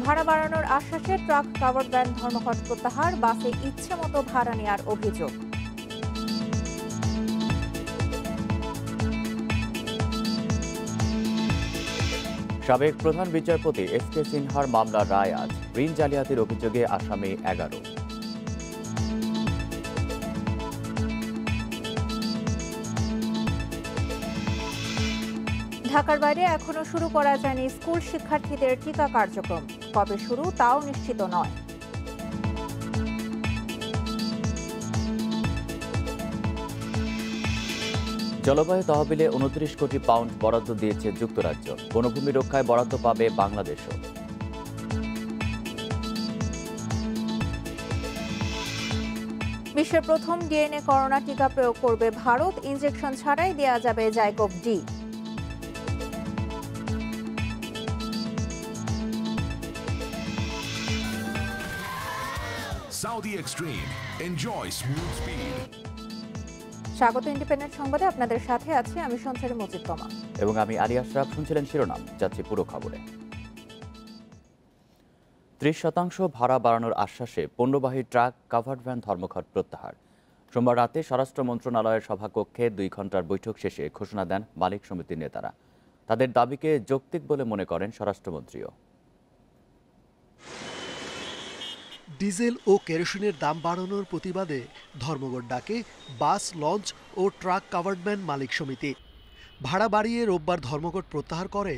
ভাড়া বাড়ানোর আশ্বাসে truck covered van ধর্মঘট প্রত্যাহার, বাসে ইচ্ছে মতো ভাড়া নেওয়ার অভিযোগ। সাবেক প্রধান বিচারপতি এস.কে. সিনহার মামলার রায় আজ। ঋণ জালিয়াতির অভিযোগে আসামি 11। ঢাকার বাইরে এখনো শুরু করা যায়নি স্কুল শিক্ষার্থীদের টিকা কার্যক্রম, কবে শুরু তাও নিশ্চিত নয়। জলবায়ু তহবিলে 29 কোটি পাউন্ড বরাদ্দ দিয়েছে যুক্তরাজ্য। বনভূমি রক্ষায় বরাদ্দ পাবে বাংলাদেশও। বিশ্বের প্রথম ডিএনএ করোনা টিকা প্রয়োগ করবে ভারত, ইনজেকশন ছাড়াই দেয়া যাবে জাইকোভ-ডি। Saudi Extreme. Enjoy smooth speed. স্বাগত ইন্ডিপেন্ডেন্ট সংবাদে, আপনাদের সাথে আছি আমি সঞ্চারী মজিদ তমা এবং আমি আলী আশরাফ। শুনছিলেন শিরোনাম, যাচ্ছি পুরো খবরে। 30% ভাড়া বাড়ানোর আশ্বাসে পণ্যবাহী ট্রাক কাভার্ড ভ্যান ধর্মঘট প্রত্যাহার। সোমবার রাতে স্বরাষ্ট্র মন্ত্রণালয়ের সভাকক্ষে 2 ঘণ্টার বৈঠক শেষে ঘোষণা দেন মালিক সমিতির নেতারা। তাদের দাবিকে যৌক্তিক বলে মনে করেন স্বরাষ্ট্রমন্ত্রীও। ডিজেল ও কেরোসিনের দাম বাড়ানোর প্রতিবাদে ধর্মঘট ডাকে বাস, লঞ্চ ও ট্রাক কাভার্ড ভ্যান মালিক সমিতি। ভাড়া বাড়িয়ে রোববার ধর্মঘট প্রত্যাহার করে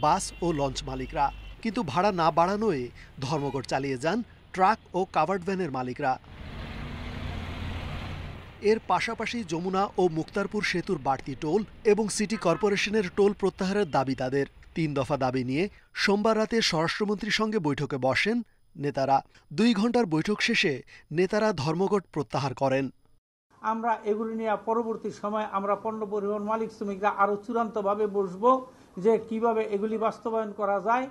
বাস ও লঞ্চ মালিকরা, কিন্তু ভাড়া না বাড়ানোয় ধর্মঘট চালিয়ে যান ট্রাক ও কাভার্ড ভ্যানের মালিকরা। এর পাশাপাশি যমুনা ও মুক্তারপুর সেতুর বাড়তি টোল এবং সিটি কর্পোরেশনের টোল প্রত্যাহারের দাবি তাদের। 3 দফা দাবি নিয়ে সোমবার রাতে স্বরাষ্ট্রমন্ত্রীর সঙ্গে বৈঠকে বসেন নেতারা। 2 ঘণ্টার বৈঠক শেষে নেতারা ধর্মঘট প্রত্যাহার করেন। আমরা এগুলি নিয়ে পরবর্তী সময় আমরা পণ্য পরিবহন মালিক শ্রমিকরা আরো চূড়ান্তভাবে বসবো যে কিভাবে এগুলি বাস্তবায়ন করা যায়।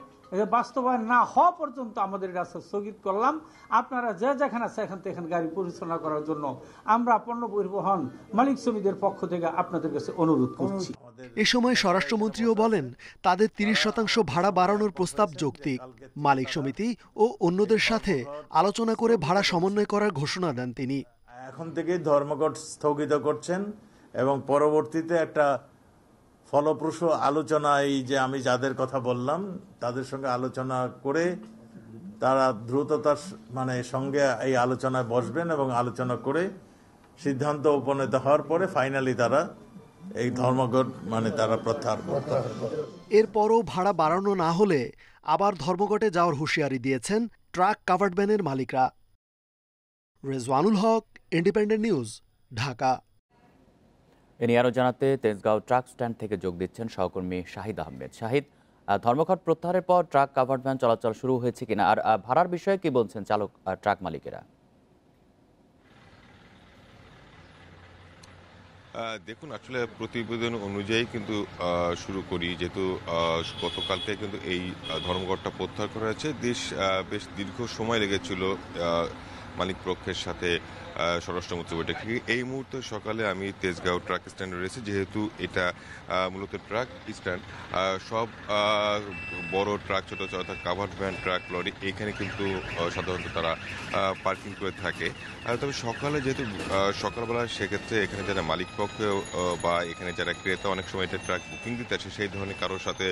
বাস্তবায়ন না হওয়া পর্যন্ত আমাদের কাছে স্থগিত করলাম। আপনারা যেখানে আছে এখান থেকে গাড়ি পরিচালনা করার জন্য আমরা পণ্য পরিবহন মালিক শ্রমিকদের পক্ষ থেকে আপনাদের কাছে অনুরোধ করছি। এ সময় স্বরাষ্ট্রমন্ত্রীও বলেন, তাদের 30% ভাড়া বাড়ানোর প্রস্তাব যৌক্তিক। মালিক সমিতি ও অন্যদের সাথে আলোচনা করে ভাড়া সমন্বয় করার ঘোষণা দেন তিনি। এখন থেকে ধর্মঘট স্থগিত করছেন এবং পরবর্তীতে একটা ফলপ্রসূ আলোচনা, এই যে আমি যাদের কথা বললাম তাদের সঙ্গে আলোচনা করে তারা দ্রুততার সঙ্গে এই আলোচনায় বসবেন এবং আলোচনা করে সিদ্ধান্ত উপনীত হওয়ার পরে ফাইনালি তারা এই ধর্মঘট তারা প্রত্যাহার করতে। এরপরও ভাড়া বাড়ানো না হলে আবার ধর্মঘটে যাওয়ার হুঁশিয়ারি দিয়েছেন ট্রাক কাভার্ড ভ্যানের মালিকরা। রেজওয়ানুল হক, ইন্ডিপেন্ডেন্ট নিউজ, ঢাকা। এ নিয়ে আরও জানাতে তেজগাঁও ট্রাক স্ট্যান্ড থেকে যোগ দিচ্ছেন সহকর্মী শাহিদ আহমেদ। শাহিদ, ধর্মঘট প্রত্যাহারের পর ট্রাক কাভার্ড ভ্যান চলাচল শুরু হয়েছে কিনা, আর ভাড়ার বিষয়ে কি বলছেন চালক ট্রাক মালিকেরা? দেখুন, আসলে প্রতিবেদন অনুযায়ী কিন্তু শুরু করি, যেহেতু গতকালকে কিন্তু এই ধর্মঘটটা প্রত্যাহার করা হয়েছে। বেশ দীর্ঘ সময় লেগেছিল মালিক পক্ষের সাথে স্বরাষ্ট্রমন্ত্রী বৈঠকে। এই মুহূর্তে সকালে আমি তেজগাঁও ট্রাক স্ট্যান্ডে রয়েছি, যেহেতু এটা মূলত ট্রাক স্ট্যান্ড। সব বড় ট্রাক, ছোট অর্থাৎ কাভার্ড ভ্যান, ট্রাক, লরি এখানে কিন্তু সাধারণত তারা পার্কিং করে থাকে। তবে সকালে যেহেতু সকালবেলা, সেক্ষেত্রে এখানে যারা মালিক পক্ষ বা এখানে যারা ক্রেতা অনেক সময় এটা ট্রাক বুকিং দিতে আসে, সেই ধরনের কারোর সাথে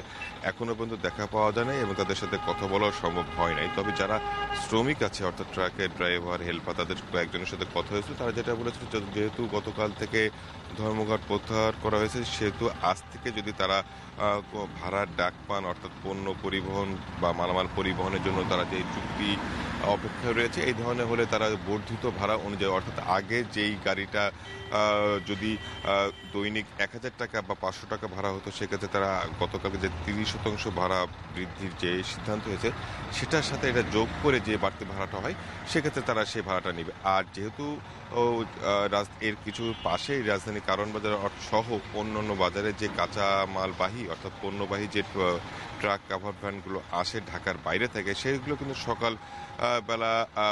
এখনো পর্যন্ত দেখা পাওয়া যায় নাই এবং তাদের সাথে কথা বলা সম্ভব হয় নাই। তবে যারা শ্রমিক আছে, অর্থাৎ ট্রাকের ড্রাইভার, হেল্পার, তাদের কয়েকজনের সাথে কথা হয়েছিল। তারা যেটা বলেছিল, যেহেতু গতকাল থেকে ধর্মঘট প্রত্যাহার করা হয়েছে, সেহেতু আজ থেকে যদি তারা ভাড়ার ডাক পান, অর্থাৎ পণ্য পরিবহন বা মালামাল পরিবহনের জন্য তারা যে চুক্তি অপেক্ষায় রয়েছে, এই ধরনের হলে তারা বর্ধিত ভাড়া অনুযায়ী, অর্থাৎ আগে যেই গাড়িটা যদি দৈনিক 1000 টাকা বা 500 টাকা ভাড়া হতো, সেক্ষেত্রে তারা গতকালকে যে 30% ভাড়া বৃদ্ধির যে সিদ্ধান্ত হয়েছে, সেটার সাথে এটা যোগ করে যে বাড়তি ভাড়াটা হয়, সেক্ষেত্রে তারা সেই ভাড়াটা নেবে। আর যেহেতু এর কিছু পাশেই রাজধানী কারণ বাজার সহ অন্যান্য বাজারে যে কাঁচা মালবাহী, অর্থাৎ পণ্যবাহী যে ট্রাক কাভার্ড ভ্যানগুলো আসে ঢাকার বাইরে থেকে, সেইগুলো কিন্তু সকাল বেলা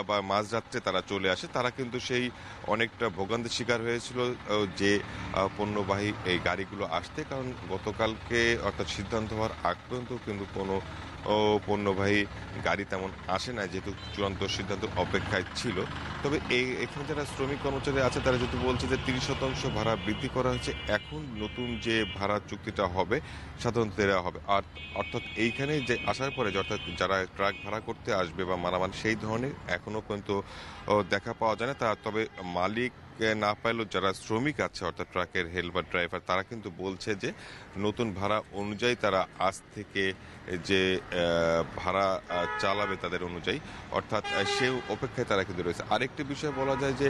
বা মাঝরাত্রে তারা চলে আসে। তারা কিন্তু সেই অনেকটা ভোগান্তির শিকার হয়েছিল যে পণ্যবাহী এই গাড়িগুলো আসতে, কারণ গতকালকে অর্থাৎ সিদ্ধান্ত হওয়ার আগ পর্যন্ত কিন্তু কোনো পণ্যবাহী গাড়ি তেমন আসে না, যেহেতু চূড়ান্ত সিদ্ধান্ত অপেক্ষায় ছিল। তবে এখানে যারা শ্রমিক কর্মচারী আছে তারা যেহেতু বলছে যে 30% ভাড়া বৃদ্ধি করা হয়েছে, এখন নতুন যে ভাড়া চুক্তিটা হবে সাধারণত দেওয়া হবে। আর অর্থাৎ এইখানে যে আসার পরে অর্থাৎ যারা ট্রাক ভাড়া করতে আসবে বা মালামাল সেই ধরনের এখনো পর্যন্ত দেখা পাওয়া যায় না। তবে মালিক না পাইলেও যারা শ্রমিক আছে অর্থাৎ ট্রাকের হেল্পার ড্রাইভার তারা কিন্তু বলছে যে নতুন ভাড়া অনুযায়ী তারা আজ থেকে যে ভাড়া চালাবে তাদের অনুযায়ী, অর্থাৎ সে অপেক্ষায় তারা কিন্তু রয়েছে। আরেকটি বিষয় বলা যায় যে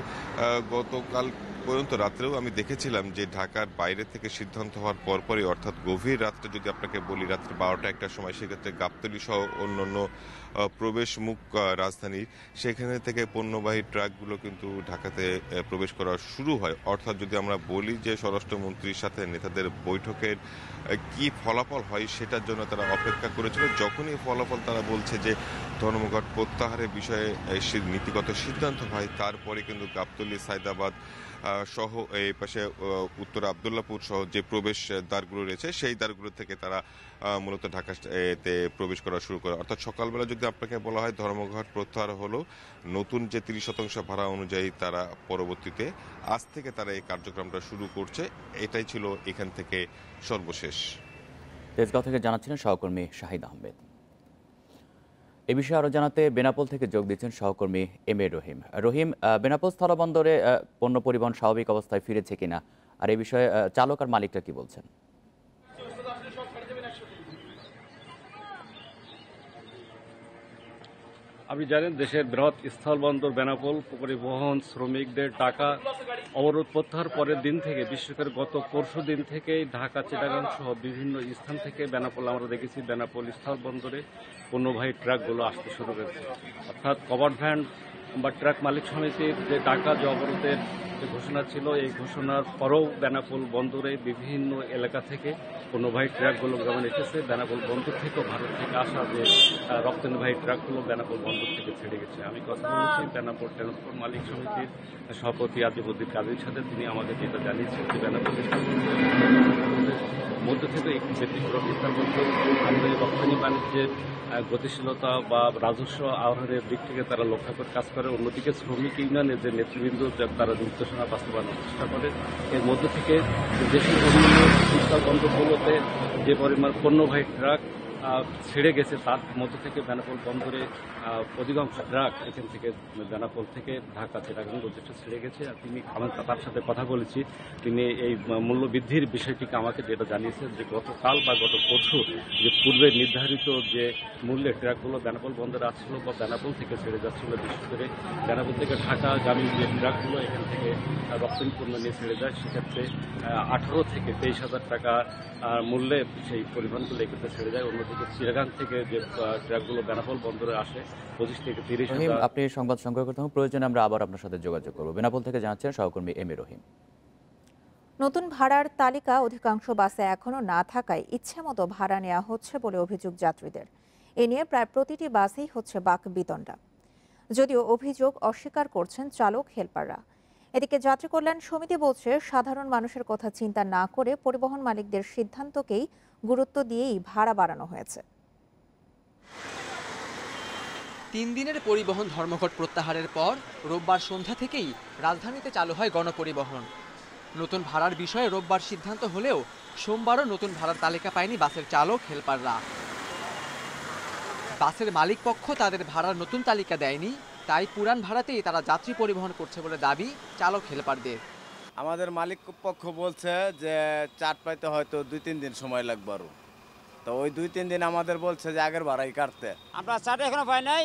গতকাল পর্যন্ত রাত্রেও আমি দেখেছিলাম যে ঢাকার বাইরে থেকে সিদ্ধান্ত হওয়ার পরপরই অর্থাৎ গভীর রাত্রে যদি আপনাকে বলি রাত্রে 12টা-1টার সময়, সেক্ষেত্রে গাবতলী সহ অন্যান্য প্রবেশ মুখ রাজধানীর সেখানে থেকে পণ্যবাহী ট্রাকগুলো কিন্তু ঢাকাতে প্রবেশ করা শুরু হয়। অর্থাৎ যদি আমরা বলি যে স্বরাষ্ট্রমন্ত্রীর সাথে নেতাদের বৈঠকের কি ফলাফল হয় সেটার জন্য তারা অপেক্ষা করেছিল। যখনই ফলাফল তারা বলছে যে ধর্মঘট প্রত্যাহারের বিষয়ে নীতিগত সিদ্ধান্ত হয়, তারপরে কিন্তু গাবতলী, সায়দাবাদ সহ এই পাশে উত্তর আবদুল্লাপুর সহ যে প্রবেশ দ্বারগুলো রয়েছে সেই দ্বারগুলো থেকে তারা মূলত ঢাকাতে প্রবেশ করা শুরু করে। অর্থাৎ সকালবেলা যদি আপনাকে বলা হয় ধর্মঘট প্রত্যাহার হলো, নতুন যে 30% ভাড়া অনুযায়ী তারা পরবর্তীতে আজ থেকে তারা এই কার্যক্রমটা শুরু করছে। এটাই ছিল এখান থেকে সর্বশেষ। তেজগাঁও থেকে জানাচ্ছিলেন সহকর্মী শাহিদ আহমেদ। এ বিষয়ে আরো জানাতে বেনাপোল থেকে যোগ দিচ্ছেন সহকর্মী এম এ রহিম। রহিম, বেনাপোল স্থলবন্দরে পণ্য পরিবহন স্বাভাবিক অবস্থায় ফিরেছে কিনা, আর এই বিষয়ে চালক আর মালিকরা কি বলছেন? আপনি জানেন দেশের বৃহৎ স্থলবন্দর বেনাপোল পরিবহন শ্রমিকদের টাকা অবরোধ প্রত্যাহার পরের দিন থেকে, বিশেষ করে গত পরশু দিন থেকেই ঢাকা, চিটাগাং সহ বিভিন্ন স্থান থেকে বেনাপোল আমরা দেখেছি বেনাপোল স্থলবন্দরে পণ্যবাহী ট্রাকগুলো আসতে শুরু করেছে। অর্থাৎ কভার্ড ভ্যান বা ট্রাক মালিক সমিতির যে টাকা যে অবরোধের যে ঘোষণা ছিল, এই ঘোষণার পরেও বেনাপোল বন্দরে বিভিন্ন এলাকা থেকে পণ্যবাহী ট্রাকগুলো গ্রামে এসেছে। বেনাপোল বন্দর থেকেও ভারত থেকে আসা যে রপ্তানিবাহী ট্রাকগুলো বেনাপোল বন্দর থেকে ছেড়ে গেছে। আমি কথা বলেছি বেনাপোল ট্রান্সপোর্ট মালিক সমিতির সভাপতি আজিবুদ্দিন কাজীর সাথে। তিনি আমাকে যেটা জানিয়েছেন যে বেনাপোল মধ্য থেকে একটি ব্যতিক্রম স্থলবন্দর আমাদের রপ্তানি বাণিজ্যের গতিশীলতা বা রাজস্ব আহরণের দিক থেকে তারা লক্ষ্য করে কাজ করে। অন্যদিকে শ্রমিক ইউনিয়নের যে নেতৃবৃন্দ তারা নির্দেশনা বাস্তবায়নের চেষ্টা করে। এর মধ্য থেকে দেশের অন্যান্য স্থলবন্দরগুলোতে যে পরিমাণ পণ্যবাহী ট্রাক ছেড়ে গেছে তার মধ্য থেকে বেনাপোল বন্দরে অধিকাংশ ট্রাক এখান থেকে বেনাপোল থেকে ঢাকা, চিটাগাং যথেষ্ট ছেড়ে গেছে। আর তিনি তার সাথে কথা বলেছি, তিনি এই মূল্য বৃদ্ধির বিষয়টিকে আমাকে যেটা জানিয়েছেন যে গতকাল বা গত পরশু যে পূর্বে নির্ধারিত যে মূল্যে ট্রাকগুলো বেনাপোল বন্দরে আসছিল বা বেনাপোল থেকে ছেড়ে যাচ্ছিল, বিশেষ করে বেনাপোল থেকে ঢাকাগামী যে ট্রাকগুলো এখান থেকে রপ্তানি পণ্য নিয়ে ছেড়ে যায়, সেক্ষেত্রে 18 থেকে 23,000 টাকা মূল্যে সেই পরিবহনগুলো এক্ষেত্রে ছেড়ে যায়। অন্যদিকে চিটাগাং থেকে যে ট্রাকগুলো বেনাপোল বন্দরে আসে 25 থেকে 30,000। আপনি সংবাদ সংগ্রহ করতে হবে, প্রয়োজনে আমরা আবার আপনার সাথে যোগাযোগ করব। বেনাপোল থেকে জানাচ্ছেন সহকর্মী এম এ রহিম। নতুন ভাড়ার তালিকা অধিকাংশ বাসে এখনো না থাকায় ইচ্ছেমতো ভাড়া নেওয়া হচ্ছে বলে অভিযোগ যাত্রীদের। এ নিয়ে প্রায় প্রতিটি বাসেই হচ্ছে বাকবিতণ্ডা, যদিও অভিযোগ অস্বীকার করছেন চালক হেলপাররা। এদিকে যাত্রী কল্যাণ সমিতি বলছে সাধারণ মানুষের কথা চিন্তা না করে পরিবহন মালিকদের সিদ্ধান্তকেই গুরুত্ব দিয়েই ভাড়া বাড়ানো হয়েছে। 3 দিনের পরিবহন ধর্মঘট প্রত্যাহারের পর রোববার সন্ধ্যা থেকেই রাজধানীতে চালু হয় গণপরিবহন। নতুন ভাড়ার বিষয়ে রোববার সিদ্ধান্ত হলেও সোমবারও নতুন ভাড়ার তালিকা পায়নি বাসের চালক হেলপাররা। বাসের মালিক পক্ষ তাদের ভাড়ার নতুন তালিকা দেয়নি, তাই পুরান ভাড়াতেই তারা যাত্রী পরিবহন করছে বলে দাবি চালক হেলপারদের। আমাদের মালিক পক্ষ বলছে যে চার্ট পাইতে হয়তো 2-3 দিন সময় লাগবে, আরো তো ওই 2-3 দিন আমাদের বলছে যে আগের ভাড়াই কাটতে। আমরা চার্ট এখনো পাই নাই,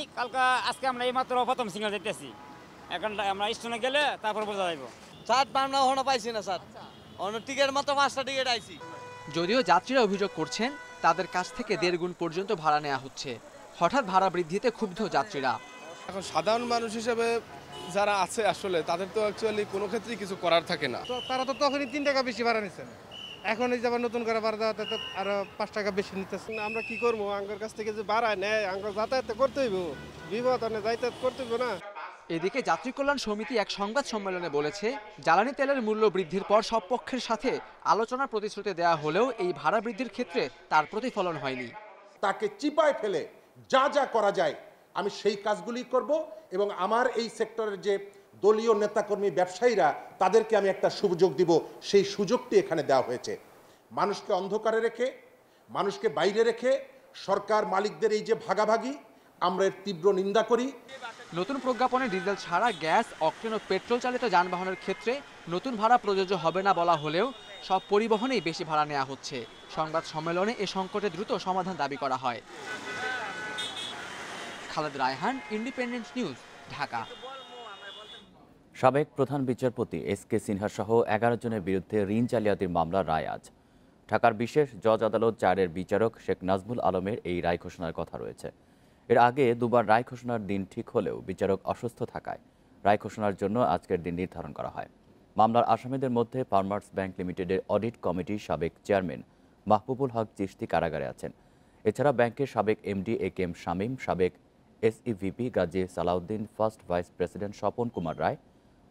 আজকে আমরা এই মাত্র প্রথম সিগন্যাল দিতেছি, এখন আমরা স্টেশনে গেলে তারপর বোঝা যাইব। চার্ট আমরা এখনো পাইছি না স্যার, অন্য টিকিট মাত্র 5টা টিকিট আইছি। যদিও যাত্রীরা অভিযোগ করছেন তাদের কাছ থেকে 1.5 গুণ পর্যন্ত ভাড়া নেওয়া হচ্ছে। হঠাৎ ভাড়া বৃদ্ধিতে ক্ষুব্ধ যাত্রীরা। এখন সাধারণ মানুষ হিসেবে যারা আছে আসলে তাদের তো অ্যাকচুয়ালি কোনো ক্ষেত্রেই কিছু করার থাকে না। তো তারা তো তখনই 3 টাকা বেশি ভাড়া নিচ্ছেন, এখন এই যাবার নতুন করে ভাড়া দেওয়াতে তো আরো 5 টাকা বেশি নিতেছে। আমরা কি করবো, আঙ্গর কাছ থেকে যে ভাড়া নেয় আঙ্গর যাতায়াত করতে হইব, বিপদ অনেক যাতায়াত করতে হইব না। এদিকে যাত্রী কল্যাণ সমিতি এক সংবাদ সম্মেলনে বলেছে জ্বালানি তেলের মূল্য বৃদ্ধির পর সব পক্ষের সাথে আলোচনার প্রতিশ্রুতি দেওয়া হলেও এই ভাড়া বৃদ্ধির ক্ষেত্রে তার প্রতিফলন হয়নি। তাকে চিপায় ফেলে যা যা করা যায় আমি সেই কাজগুলি করব এবং আমার এই সেক্টরের যে দলীয় নেতাকর্মী ব্যবসায়ীরা তাদেরকে আমি একটা সুযোগ দিব, সেই সুযোগটি এখানে দেওয়া হয়েছে। মানুষকে অন্ধকারে রেখে, মানুষকে বাইরে রেখে সরকার মালিকদের এই যে ভাগাভাগি, আমরা এর তীব্র নিন্দা করি। নতুন প্রজ্ঞাপনে ডিজেল ছাড়া গ্যাস, অকটেন ও পেট্রোল চালিত যানবাহনের ক্ষেত্রে নতুন ভাড়া প্রযোজ্য হবে না বলা হলেও সব পরিবহনেই বেশি ভাড়া নেওয়া হচ্ছে। সংবাদ সম্মেলনে এ সংকটে দ্রুত সমাধান দাবি করা হয়। Khaled Raihan, independent news, Dhaka. সাবেক প্রধান বিচারপতি এস.কে. সিনহা সহ 11 জনের বিরুদ্ধে ঋণ জালিয়াতির মামলার রায় আজ। ঢাকার বিশেষ জজ আদালত 4-এর বিচারক শেখ নাজমুল আলমের এই রায় ঘোষণার কথা রয়েছে। এর আগে দুবার রায় ঘোষণার দিন ঠিক হলেও বিচারক অসুস্থ থাকায় রায় ঘোষণার জন্য আজকের দিন নির্ধারণ করা হয়। মামলার আসামিদের মধ্যে ফার্মার্স ব্যাংক লিমিটেডের অডিট কমিটির সাবেক চেয়ারম্যান মাহবুবুল হক চিশতি কারাগারে আছেন। এছাড়া ব্যাংকের সাবেক এমডি এ.কে.এম. শামীম, সাবেক SEVP Gazi Salauddin, first vice president Swapan Kumar Roy,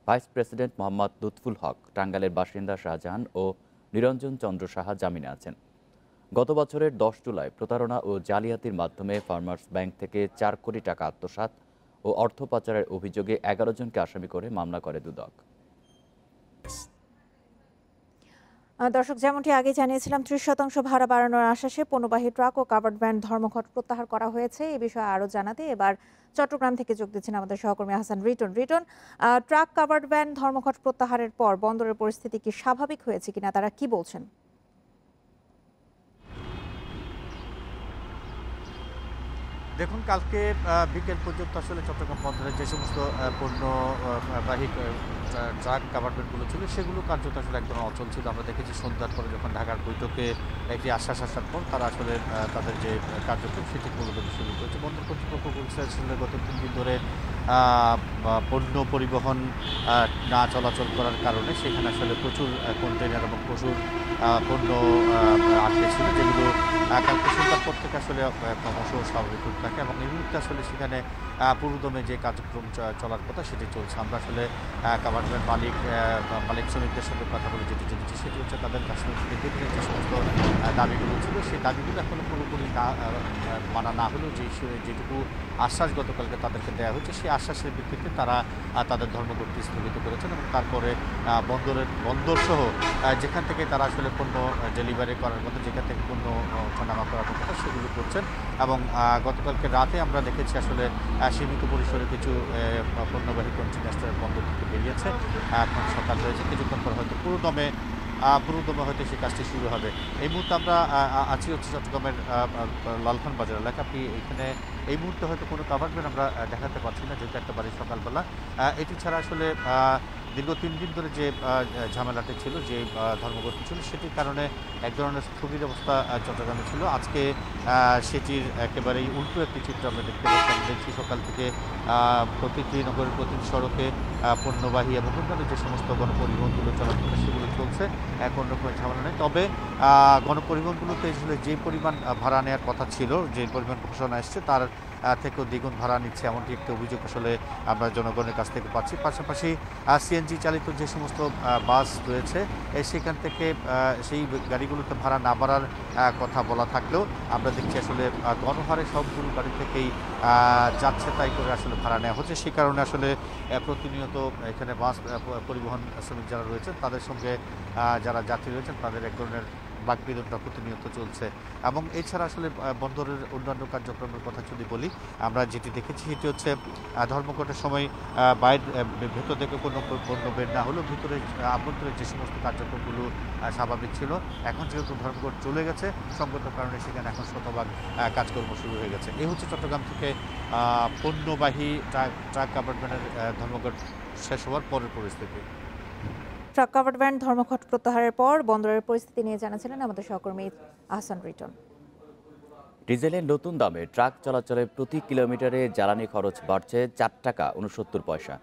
vice president Mohammad Lutful Haque, টাঙ্গাইলের বাসিন্দা শাহজাহান ও নিরঞ্জন চন্দ্র সাহা জামিনে আছেন। গত বছরের 10 জুলাই প্রতারণা ও জালিয়াতির মাধ্যমে ফার্মার্স ব্যাংক থেকে 4 কোটি টাকা আত্মসাৎ ও অর্থ পাচারের অভিযোগে 11 জনকে আসামি করে মামলা করে দুদক। দর্শক, যেমনটি আগে জানিয়েছিলাম 30% ভাড়া বাড়ানোর আশ্বাসে পণ্যবাহী ট্রাক ও কাভার্ড ভ্যান ধর্মঘট প্রত্যাহার করা হয়েছে। এই বিষয়ে আরও জানাতে এবার চট্টগ্রাম থেকে যোগ দিচ্ছেন আমাদের সহকর্মী Hasan written. Truck covered van ধর্মঘট প্রত্যাহারের পর বন্দরের পরিস্থিতি কি স্বাভাবিক হয়েছে কিনা, তারা কি বলছেন? দেখুন, কালকে বিকেল পর্যন্ত আসলে চট্টগ্রাম বন্দরে যে সমস্ত পণ্যবাহী ট্রাক কাভার্ডমেন্টগুলো ছিল সেগুলো কার্যত আসলে একদম অচল ছিল। আমরা দেখেছি সন্ধ্যার পরে যখন ঢাকার বৈঠকে একটি আশ্বাস আসার পর তারা আসলে তাদের যে কার্যক্রম সেটি পুরোদমে শুরু করেছে। বন্দর কর্তৃপক্ষ বলছে আসলে গত 3 দিন ধরে পণ্য পরিবহন না চলাচল করার কারণে সেখানে আসলে প্রচুর কন্টেনার এবং প্রচুর পণ্য আটকে ছিল, যেগুলো কালকে সন্ধ্যার পর থেকে আসলে ক্রমশ স্বাভাবিক হতে থাকে এবং এই মুহূর্তে আসলে সেখানে পুরোদমে যে কার্যক্রম চলার কথা সেটি চলছে। আমরা আসলে কাভার্ডমেন্ট মালিক শ্রমিকদের সঙ্গে কথা বলে যেটি জেনেছি সেটি হচ্ছে তাদের কাছ থেকে বিভিন্ন যে সমস্ত দাবিগুলো ছিল সেই দাবিগুলো এখনও পুরোপুরি মানা না হলেও যেটুকু আশ্বাস গতকালকে তাদেরকে দেওয়া হয়েছে সেই আশ্বাসের ভিত্তিতে তারা তাদের ধর্মঘটটি স্থগিত করেছেন এবং তারপরে বন্দরসহ যেখান থেকে তারা আসলে পণ্য ডেলিভারি করার কথা, যেখান থেকে পণ্য ওঠানামা করার কথা সেগুলো করছেন। এবং গতকালকে রাতে আমরা দেখেছি আসলে সীমিত পরিসরে কিছু পণ্যবাহী কন্টেইনার বন্দর থেকে বেরিয়েছে। এখন সকাল হয়েছে, কিছুক্ষণ পর হয়তো পুরোদমে হয়তো সেই কাজটি শুরু হবে। এই মুহূর্তে আমরা আছি হচ্ছে চট্টগ্রামের লালখান বাজার এলাকা। আপনি এখানে এই মুহূর্তে হয়তো কোনো কাভার্ডমেন্ট আমরা দেখাতে পারছি না, যেহেতু একেবারে সকালবেলা। এটি ছাড়া আসলে দীর্ঘ 3 দিন ধরে যে ঝামেলাটি ছিল, যে ধর্মঘটটি ছিল, সেটির কারণে এক ধরনের স্থগিত অবস্থা চট্টগ্রামে ছিল। আজকে সেটির একেবারেই উল্টো একটি চিত্র আমরা দেখতে দেখছি। সকাল থেকে প্রতিটি নগরের প্রতিটি সড়কে পণ্যবাহী এবং অন্যান্য যে সমস্ত গণপরিবহনগুলো চলাচল সেগুলো চলছে, কোনো রকমের ঝামেলা নেই। তবে গণপরিবহনগুলোতে আসলে যে পরিমাণ ভাড়া নেওয়ার কথা ছিল, যে পরিমাণ ঘোষণা এসছে তার থেকেও দ্বিগুণ ভাড়া নিচ্ছে, এমনটি একটি অভিযোগ আসলে আমরা জনগণের কাছ থেকে পাচ্ছি। পাশাপাশি সিএনজি চালিত যে সমস্ত বাস রয়েছে সেখান থেকে সেই গাড়িগুলোতে ভাড়া না বাড়ার কথা বলা থাকলেও আমরা দেখছি আসলে গণহারে সবগুলো গাড়ি থেকেই যাচ্ছে তাই করে আসলে ভাড়া নেওয়া হচ্ছে। সেই কারণে আসলে প্রতিনিয়ত এখানে বাস পরিবহন শ্রমিক যারা রয়েছেন তাদের সঙ্গে যারা যাত্রী রয়েছেন তাদের এক ধরনের বাকবিতণ্ডা প্রতিনিয়ত চলছে। এবং এছাড়া আসলে বন্দরের অন্যান্য কার্যক্রমের কথা যদি বলি, আমরা যেটি দেখেছি সেটি হচ্ছে ধর্মঘটের সময় ভেতর থেকে কোনো পণ্য বের না হলেও ভিতরে আভ্যন্তরের যে সমস্ত কার্যক্রমগুলো স্বাভাবিক ছিল, এখন যেহেতু ধর্মঘট চলে গেছে সঙ্গত কারণে সেখানে এখন শতভাগ কাজকর্ম শুরু হয়ে গেছে। এই হচ্ছে চট্টগ্রাম থেকে পণ্যবাহী ট্রাক কাভার্ডমেন্টের ধর্মঘট শেষ হওয়ার পরের পরিস্থিতি। ট্রাক কাভার্ড ভ্যান ধর্মঘট প্রত্যাহারের পর বন্দরের পরিস্থিতি নিয়ে জানাচ্ছিলেন আমাদের সহকর্মী আহসান রিটন। ডিজেলের নতুন দামে ট্রাক চলাচলে প্রতি কিলোমিটারে জ্বালানি খরচ বাড়ছে 4 টাকা 69 পয়সা।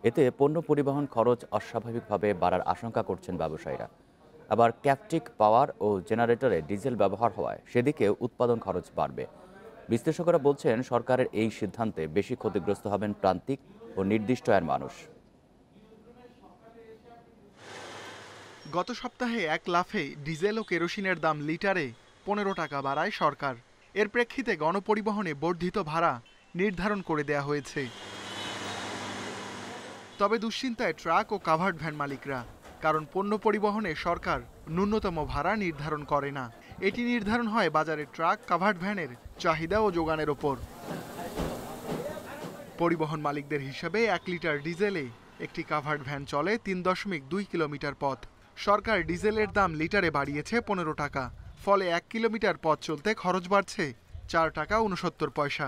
এতে পণ্য পরিবহন খরচ অস্বাভাবিকভাবে বাড়ার আশঙ্কা করছেন ব্যবসায়ীরা। আবার ক্যাপটিক পাওয়ার ও জেনারেটরে ডিজেল ব্যবহার হওয়ায় সেদিকে উৎপাদন খরচ বাড়বে। বিশ্লেষকরা বলছেন সরকারের এই সিদ্ধান্তে বেশি ক্ষতিগ্রস্ত হবেন প্রান্তিক ও নির্দিষ্ট আয়ের মানুষ। গত সপ্তাহে এক লাফে ডিজেল ও কেরোসিনের দাম লিটারে 15 টাকা বাড়ায় সরকার। এর প্রেক্ষিতে গণপরিবহনে বর্ধিত ভাড়া নির্ধারণ করে দেয়া হয়েছে। তবে দুশ্চিন্তায় ট্রাক ও কাভার্ড ভ্যান মালিকরা, কারণ পণ্য পরিবহনে সরকার ন্যূনতম ভাড়া নির্ধারণ করে না। এটি নির্ধারণ হয় বাজারে ট্রাক কাভার্ড ভ্যানের চাহিদা ও যোগানের ওপর। পরিবহন মালিকদের হিসাবে 1 লিটার ডিজেলে একটি কাভার্ড ভ্যান চলে 3.2 কিলোমিটার পথ। সরকার ডিজেলের দাম লিটারে বাড়িয়েছে 15 টাকা। ফলে 1 কিলোমিটার পথ চলতে খরচ বাড়ছে 4 টাকা 69 পয়সা।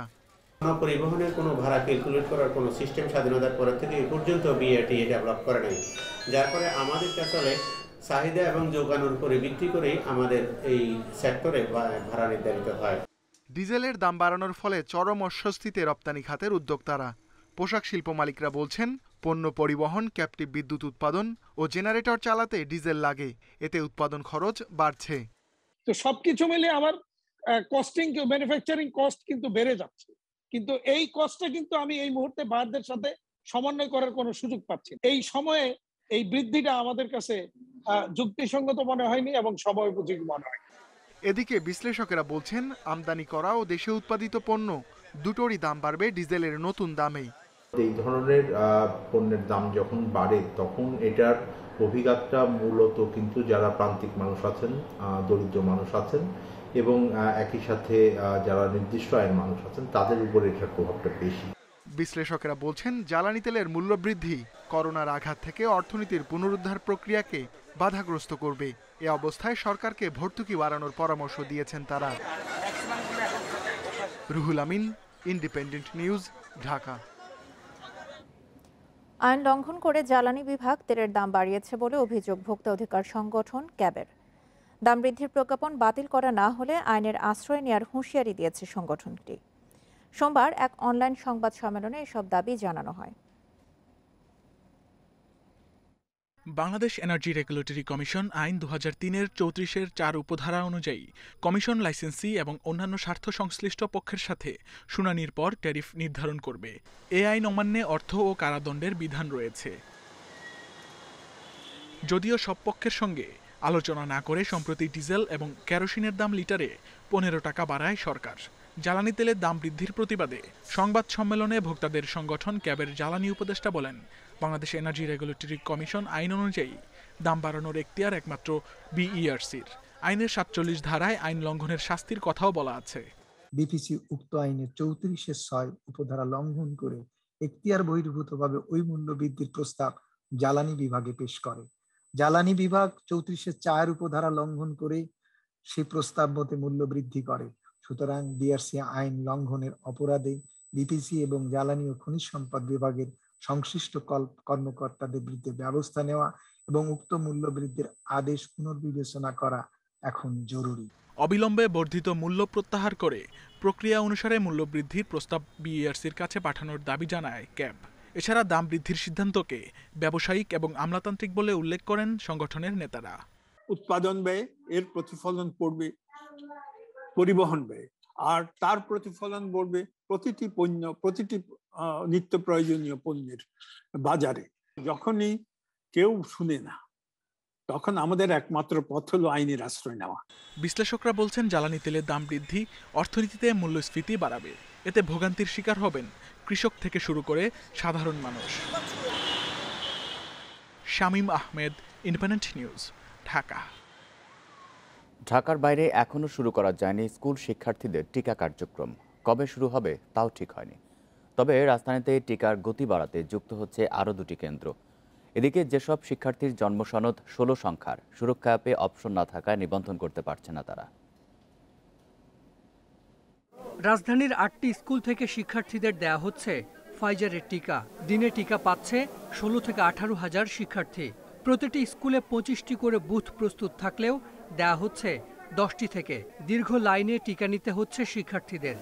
পরিবহনের কোনো ভাড়া ক্যালকুলেট করার কোনো সিস্টেম স্বাধীনতার পর থেকে এ পর্যন্ত বিআরটি ডেভেলপ করে নাই, যার ফলে আমাদের আসলে চাহিদা এবং যোগানোর উপরে ভিত্তি করে আমাদের এই সেক্টরে ভাড়া নির্ধারিত হয়। ডিজেলের দাম বাড়ানোর ফলে চরম অস্বস্তিতে রপ্তানি খাতের উদ্যোক্তারা। পোশাক শিল্প মালিকরা বলছেন, পণ্য পরিবহন, ক্যাপটিভ বিদ্যুৎ উৎপাদন ও জেনারেটর চালাতে ডিজেল লাগে, এতে উৎপাদন খরচ বাড়ছে। তো সবকিছু মিলে আমার কস্টিং, ম্যানুফ্যাকচারিং কস্ট কিন্তু বেড়ে যাচ্ছে, কিন্তু এই কস্টটা কিন্তু আমি এই মুহূর্তে বায়ারদের সাথে সমন্বয় করার কোনো সুযোগ পাচ্ছি। এই সময়ে এই বৃদ্ধিটা আমাদের কাছে যুক্তিসঙ্গত মনে হয়নি এবং সময় উপযোগী মনে হয়। এদিকে বিশ্লেষকেরা বলছেন, আমদানি করা ও দেশে উৎপাদিত পণ্য দুটোরই দাম বাড়বে ডিজেলের নতুন দামেই। এই ধরনের পণ্যের দাম যখন বাড়ে তখন এটার অভিঘাতটা মূলত কিন্তু যারা প্রান্তিক মানুষ আছেন, দরিদ্র মানুষ আছেন এবং একই সাথে যারা নির্দিষ্ট আয়ের মানুষ আছেন তাদের উপরে এটার প্রভাবটা বেশি। বিশ্লেষকেরা বলছেন, জ্বালানি তেলের মূল্যবৃদ্ধি করোনার আঘাত থেকে অর্থনীতির পুনরুদ্ধার প্রক্রিয়াকে বাধাগ্রস্ত করবে। এ অবস্থায় সরকারকে ভর্তুকি বাড়ানোর পরামর্শ দিয়েছেন তারা। Ruhul Amin, independent news, Dhaka. আইন লঙ্ঘন করে জ্বালানি বিভাগ তেলের দাম বাড়িয়েছে বলে অভিযোগ ভোক্তা অধিকার সংগঠন ক্যাবের। দাম বৃদ্ধির প্রজ্ঞাপন বাতিল করা না হলে আইনের আশ্রয় নেওয়ার হুঁশিয়ারি দিয়েছে সংগঠনটি। সোমবার এক অনলাইন সংবাদ সম্মেলনে এসব দাবি জানানো হয়। বাংলাদেশ এনার্জি রেগুলেটরি কমিশন আইন 2003-এর 34-এর 4 উপধারা অনুযায়ী কমিশন লাইসেন্সি এবং অন্যান্য স্বার্থ সংশ্লিষ্ট পক্ষের সাথে শুনানির পর ট্যারিফ নির্ধারণ করবে। এ আইন অমান্যে অর্থ ও কারাদণ্ডের বিধান রয়েছে। যদিও সব পক্ষের সঙ্গে আলোচনা না করে সম্প্রতি ডিজেল এবং কেরোসিনের দাম লিটারে 15 টাকা বাড়ায় সরকার। জ্বালানি তেলের দাম বৃদ্ধির প্রতিবাদে সংবাদ সম্মেলনে ভোক্তাদের সংগঠন ক্যাবের জ্বালানি উপদেষ্টা বলেন, বাংলাদেশ এনার্জি রেগুলেটরি কমিশন আইন অনুযায়ী দাম বাড়ানোর এখতিয়ার একমাত্র বিইআরসির। আইনের 47 ধারায় আইন লঙ্ঘনের শাস্তির কথাও বলা আছে। বিপিসি উক্ত আইনের 34-এর 6 উপধারা লঙ্ঘন করে এখতিয়ার বহির্ভূতভাবে ওই মূল্য বৃদ্ধির প্রস্তাব জ্বালানি বিভাগে পেশ করে। জ্বালানি বিভাগ 34-এর 4 উপধারা লঙ্ঘন করে সেই প্রস্তাব মতে মূল্য বৃদ্ধি করে। সুতরাং বিআরসি আইন লঙ্ঘনের অপরাধে বিপিসি এবং জ্বালানি ও খনিজ সম্পদ বিভাগের সংশ্লিষ্ট কর্মকর্তাদের বিরুদ্ধে ব্যবস্থা নেওয়া এবং উক্ত মূল্য বৃদ্ধির আদেশ পুনর্বিবেচনা করা এখন জরুরি। অবিলম্বে বর্ধিত মূল্য প্রত্যাহার করে প্রক্রিয়া অনুসারে মূল্য বৃদ্ধির প্রস্তাব বিইআরসির কাছে পাঠানোর দাবি জানায় ক্যাব। এছাড়া দাম বৃদ্ধির সিদ্ধান্তকে ব্যবসায়িক এবং আমলাতান্ত্রিক বলে উল্লেখ করেন সংগঠনের নেতারা। উৎপাদন ব্যয় এর প্রতিফলন পড়বে পরিবহন ব্যয়, আর তার প্রতিফলন পড়বে প্রতিটি পণ্য, প্রতিটি নিত্য প্রয়োজনীয় পণ্যের বাজারে। যখনই কেউ শুনে না তখন আমাদের একমাত্র পথ হলো আইনের আশ্রয় নেওয়া। বিশ্লেষকরা বলছেন, জ্বালানি তেলের দাম বৃদ্ধি অর্থনীতিতে মূল্যস্ফীতি বাড়াবে। এতে ভোগান্তির শিকার হবেন কৃষক থেকে শুরু করে সাধারণ মানুষ। Shamim Ahmed, independent news, Dhaka. ঢাকার বাইরে এখনও শুরু করা যায়নি স্কুল শিক্ষার্থীদের টিকা কার্যক্রম। কবে শুরু হবে তাও ঠিক হয়নি। তবে রাজধানীতে টিকার গতি বাড়াতে যুক্ত হচ্ছে আরও 2টি কেন্দ্র। এদিকে যেসব শিক্ষার্থীর জন্মসনদ 16 সংখ্যার, সুরক্ষা অ্যাপে অপশন না থাকায় নিবন্ধন করতে পারছে না তারা। রাজধানীর 8টি স্কুল থেকে শিক্ষার্থীদের দেয়া হচ্ছে ফাইজারের টিকা। দিনে টিকা পাচ্ছে 16 থেকে 18 হাজার শিক্ষার্থী। প্রতিটি স্কুলে 25টি করে বুথ প্রস্তুত থাকলেও দেয়া হচ্ছে 10টি থেকে। দীর্ঘ লাইনে টিকা নিতে হচ্ছে শিক্ষার্থীদের।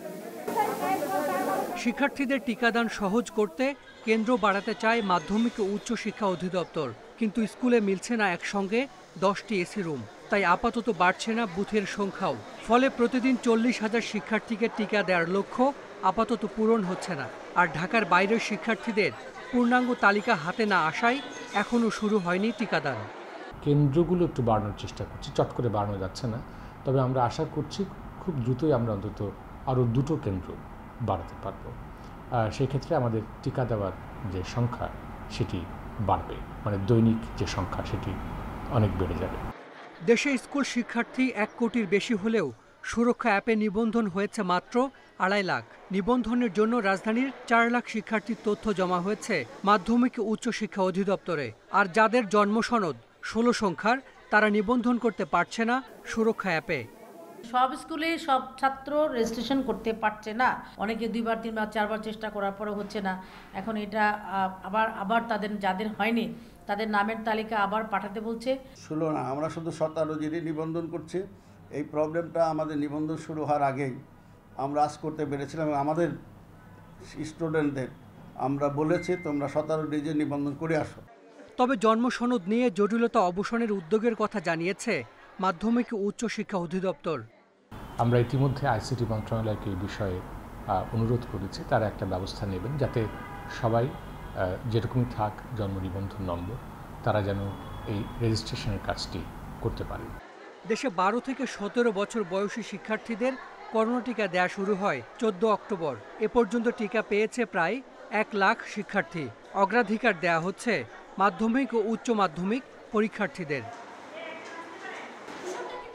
শিক্ষার্থীদের টিকাদান সহজ করতে কেন্দ্র বাড়াতে চায় মাধ্যমিক ও উচ্চ শিক্ষা অধিদপ্তর, কিন্তু স্কুলে মিলছে না একসঙ্গে 10টি এসি রুম। তাই আপাতত বাড়ছে না বুথের সংখ্যাও। ফলে প্রতিদিন 40,000 শিক্ষার্থীকে টিকা দেওয়ার লক্ষ্য আপাতত পূরণ হচ্ছে না। আর ঢাকার বাইরের শিক্ষার্থীদের পূর্ণাঙ্গ তালিকা হাতে না আসায় এখনও শুরু হয়নি টিকাদান। কেন্দ্রগুলো একটু বাড়ানোর চেষ্টা করছি, চট করে বাড়ানো যাচ্ছে না। তবে আমরা আশা করছি খুব দ্রুতই আমরা অন্তত আরও 2টো কেন্দ্র বাড়াতে পারব। সেই ক্ষেত্রে আমাদের টিকা দেওয়ার যে সংখ্যা সেটি বাড়বে, মানে দৈনিক যে সংখ্যা সেটি অনেক বেড়ে যাবে। দেশে স্কুল শিক্ষার্থী 1 কোটির বেশি হলেও সুরক্ষা অ্যাপে নিবন্ধন হয়েছে মাত্র 2.5 লাখ। নিবন্ধনের জন্য রাজধানীর 4 লাখ শিক্ষার্থীর তথ্য জমা হয়েছে মাধ্যমিক ও উচ্চ শিক্ষা অধিদপ্তরে। আর যাদের জন্ম সনদ 16 সংখ্যার, তারা নিবন্ধন করতে পারছে না সুরক্ষা অ্যাপে। সব স্কুলে সব ছাত্র রেজিস্ট্রেশন করতে পারছে না, অনেকে 2বার 3বার 4বার চেষ্টা করার পরে হচ্ছে না। এখন এটা আবার তাদের যাদের হয়নি তাদের নামের তালিকা আবার পাঠাতে বলছে। শুলো না, আমরা শুধু 17 জনই নিবন্ধন করছি। এই প্রবলেমটা আমাদের নিবন্ধন শুরু হওয়ার আগেই আমরা আজ করতে পেরেছিলাম। আমাদের স্টুডেন্টদের আমরা বলেছি তোমরা 17 ডিজে নিবন্ধন করে আসো। তবে জন্ম সনদ নিয়ে জটিলতা অবসানের উদ্যোগের কথা জানিয়েছে মাধ্যমিক ও উচ্চ শিক্ষা অধিদপ্তর। আমরা ইতিমধ্যে আইসিটি মন্ত্রণালয়কে এই বিষয়ে অনুরোধ করেছি, তারা একটা ব্যবস্থা নেবেন যাতে সবাই যেরকমই থাক জন্ম নিবন্ধন নম্বর, তারা যেন এই রেজিস্ট্রেশনের কাজটি করতে পারে। দেশে 12 থেকে 17 বছর বয়সী শিক্ষার্থীদের করোনা টিকা দেয়া শুরু হয় 14 অক্টোবর। এ পর্যন্ত টিকা পেয়েছে প্রায় 1 লাখ শিক্ষার্থী। অগ্রাধিকার দেয়া হচ্ছে মাধ্যমিক ও উচ্চ মাধ্যমিক পরীক্ষার্থীদের।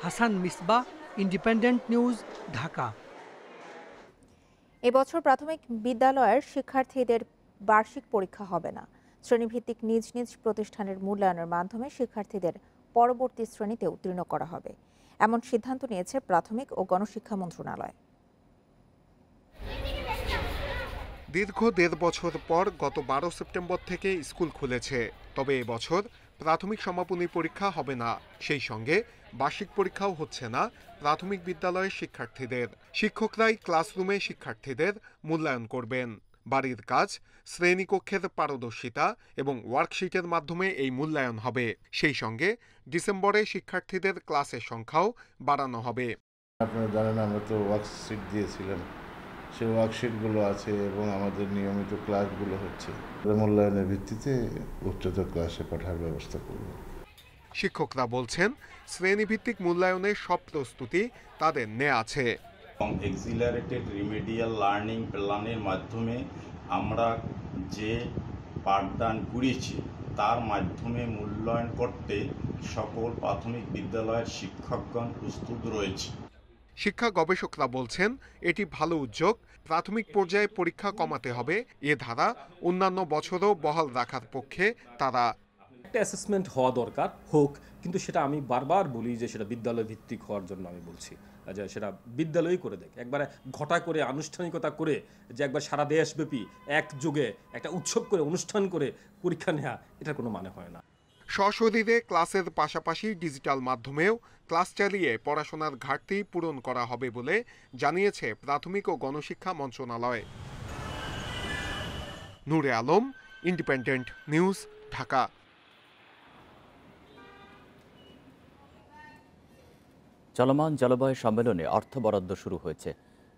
Hasan Misbah, independent news, Dhaka. এবছর প্রাথমিক বিদ্যালয়ের শিক্ষার্থীদের বার্ষিক পরীক্ষা হবে না। শ্রেণীভিত্তিক নিজ নিজ প্রতিষ্ঠানের মূল্যায়নের মাধ্যমে শিক্ষার্থীদের পরবর্তী শ্রেণীতে উত্তীর্ণ করা হবে, এমন সিদ্ধান্ত নিয়েছে প্রাথমিক ও গণশিক্ষা মন্ত্রণালয়। দীর্ঘ 1.5 বছর পর গত 12 সেপ্টেম্বর থেকে স্কুল খুলেছে। তবে এবছর প্রাথমিক সমাপনী পরীক্ষা হবে না, সেই সঙ্গে বার্ষিক পরীক্ষাও হচ্ছে না প্রাথমিক বিদ্যালয়ের শিক্ষার্থীদের। শিক্ষকরাই ক্লাসরুমে শিক্ষার্থীদের মূল্যায়ন করবেন। বাড়ির কাজ, শ্রেণীকক্ষের পারদর্শিতা এবং ওয়ার্কশিটের মাধ্যমে এই মূল্যায়ন হবে। সেই সঙ্গে ডিসেম্বরে শিক্ষার্থীদের ক্লাসের সংখ্যাও বাড়ানো হবে। আপনারা জানেন আমরা তো ওয়ার্কশিট দিয়েছিলাম, সেই ওয়ার্কশিটগুলো আছে এবং আমাদের নিয়মিত ক্লাসগুলো হচ্ছে। মূল্যায়নের ভিত্তিতে উচ্চতর ক্লাসে পাঠার ব্যবস্থা করব। শিক্ষকরা বলছেন শ্রেণীভিত্তিক মূল্যায়নের সব প্রস্তুতি তাদের নেওয়া আছে। এক্সিলারেটেড রিমেডিয়াল লার্নিং প্ল্যানের মাধ্যমে আমরা যে পাঠদান করেছি তার মাধ্যমে মূল্যায়ন করতে সকল প্রাথমিক বিদ্যালয়ের শিক্ষকগণ প্রস্তুত রয়েছে। শিক্ষা গবেষকরা বলছেন এটি ভালো উদ্যোগ। প্রাথমিক পর্যায়ে পরীক্ষা কমাতে হবে, এ ধারা অন্যান্য বছরও বহাল রাখার পক্ষে তারা। একটা অ্যাসেসমেন্ট হওয়া দরকার, হোক, কিন্তু সেটা আমি বারবার বলি যে সেটা বিদ্যালয় ভিত্তিক হওয়ার জন্য আমি বলছি যে সেটা বিদ্যালয়ই করে দেখ, একবারে ঘটা করে আনুষ্ঠানিকতা করে যে একবার সারা দেশব্যাপী একযোগে একটা উৎসব করে অনুষ্ঠান করে পরীক্ষা নেওয়া, এটার কোনো মানে হয় না। সশরীরে ক্লাসের পাশাপাশি ডিজিটাল মাধ্যমেও ক্লাস চালিয়ে পড়াশোনার ঘাটতি পূরণ করা হবে বলে জানিয়েছে প্রাথমিক ও গণশিক্ষা মন্ত্রণালয়। নূরে আলম, ইন্ডিপেন্ডেন্ট নিউজ, ঢাকা। চলমান জলবায়ু সম্মেলনে অর্থ বরাদ্দ শুরু হয়েছে।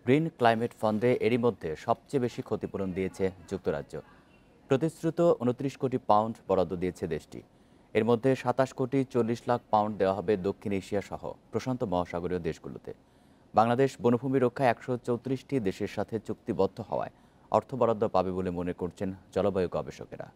গ্রিন ক্লাইমেট ফান্ডে এরই মধ্যে সবচেয়ে বেশি ক্ষতিপূরণ দিয়েছে যুক্তরাজ্য। প্রতিশ্রুত 29 কোটি পাউন্ড বরাদ্দ দিয়েছে দেশটি। এর মধ্যে 27 কোটি 40 লাখ পাউন্ড দেওয়া হবে দক্ষিণ এশিয়া সহ প্রশান্ত মহাসাগরীয় দেশগুলোতে। বাংলাদেশ বনভূমি রক্ষায় 134টি দেশের সাথে চুক্তিবদ্ধ হওয়ায় অর্থ বরাদ্দ পাবে বলে মনে করছেন জলবায়ু গবেষকেরা।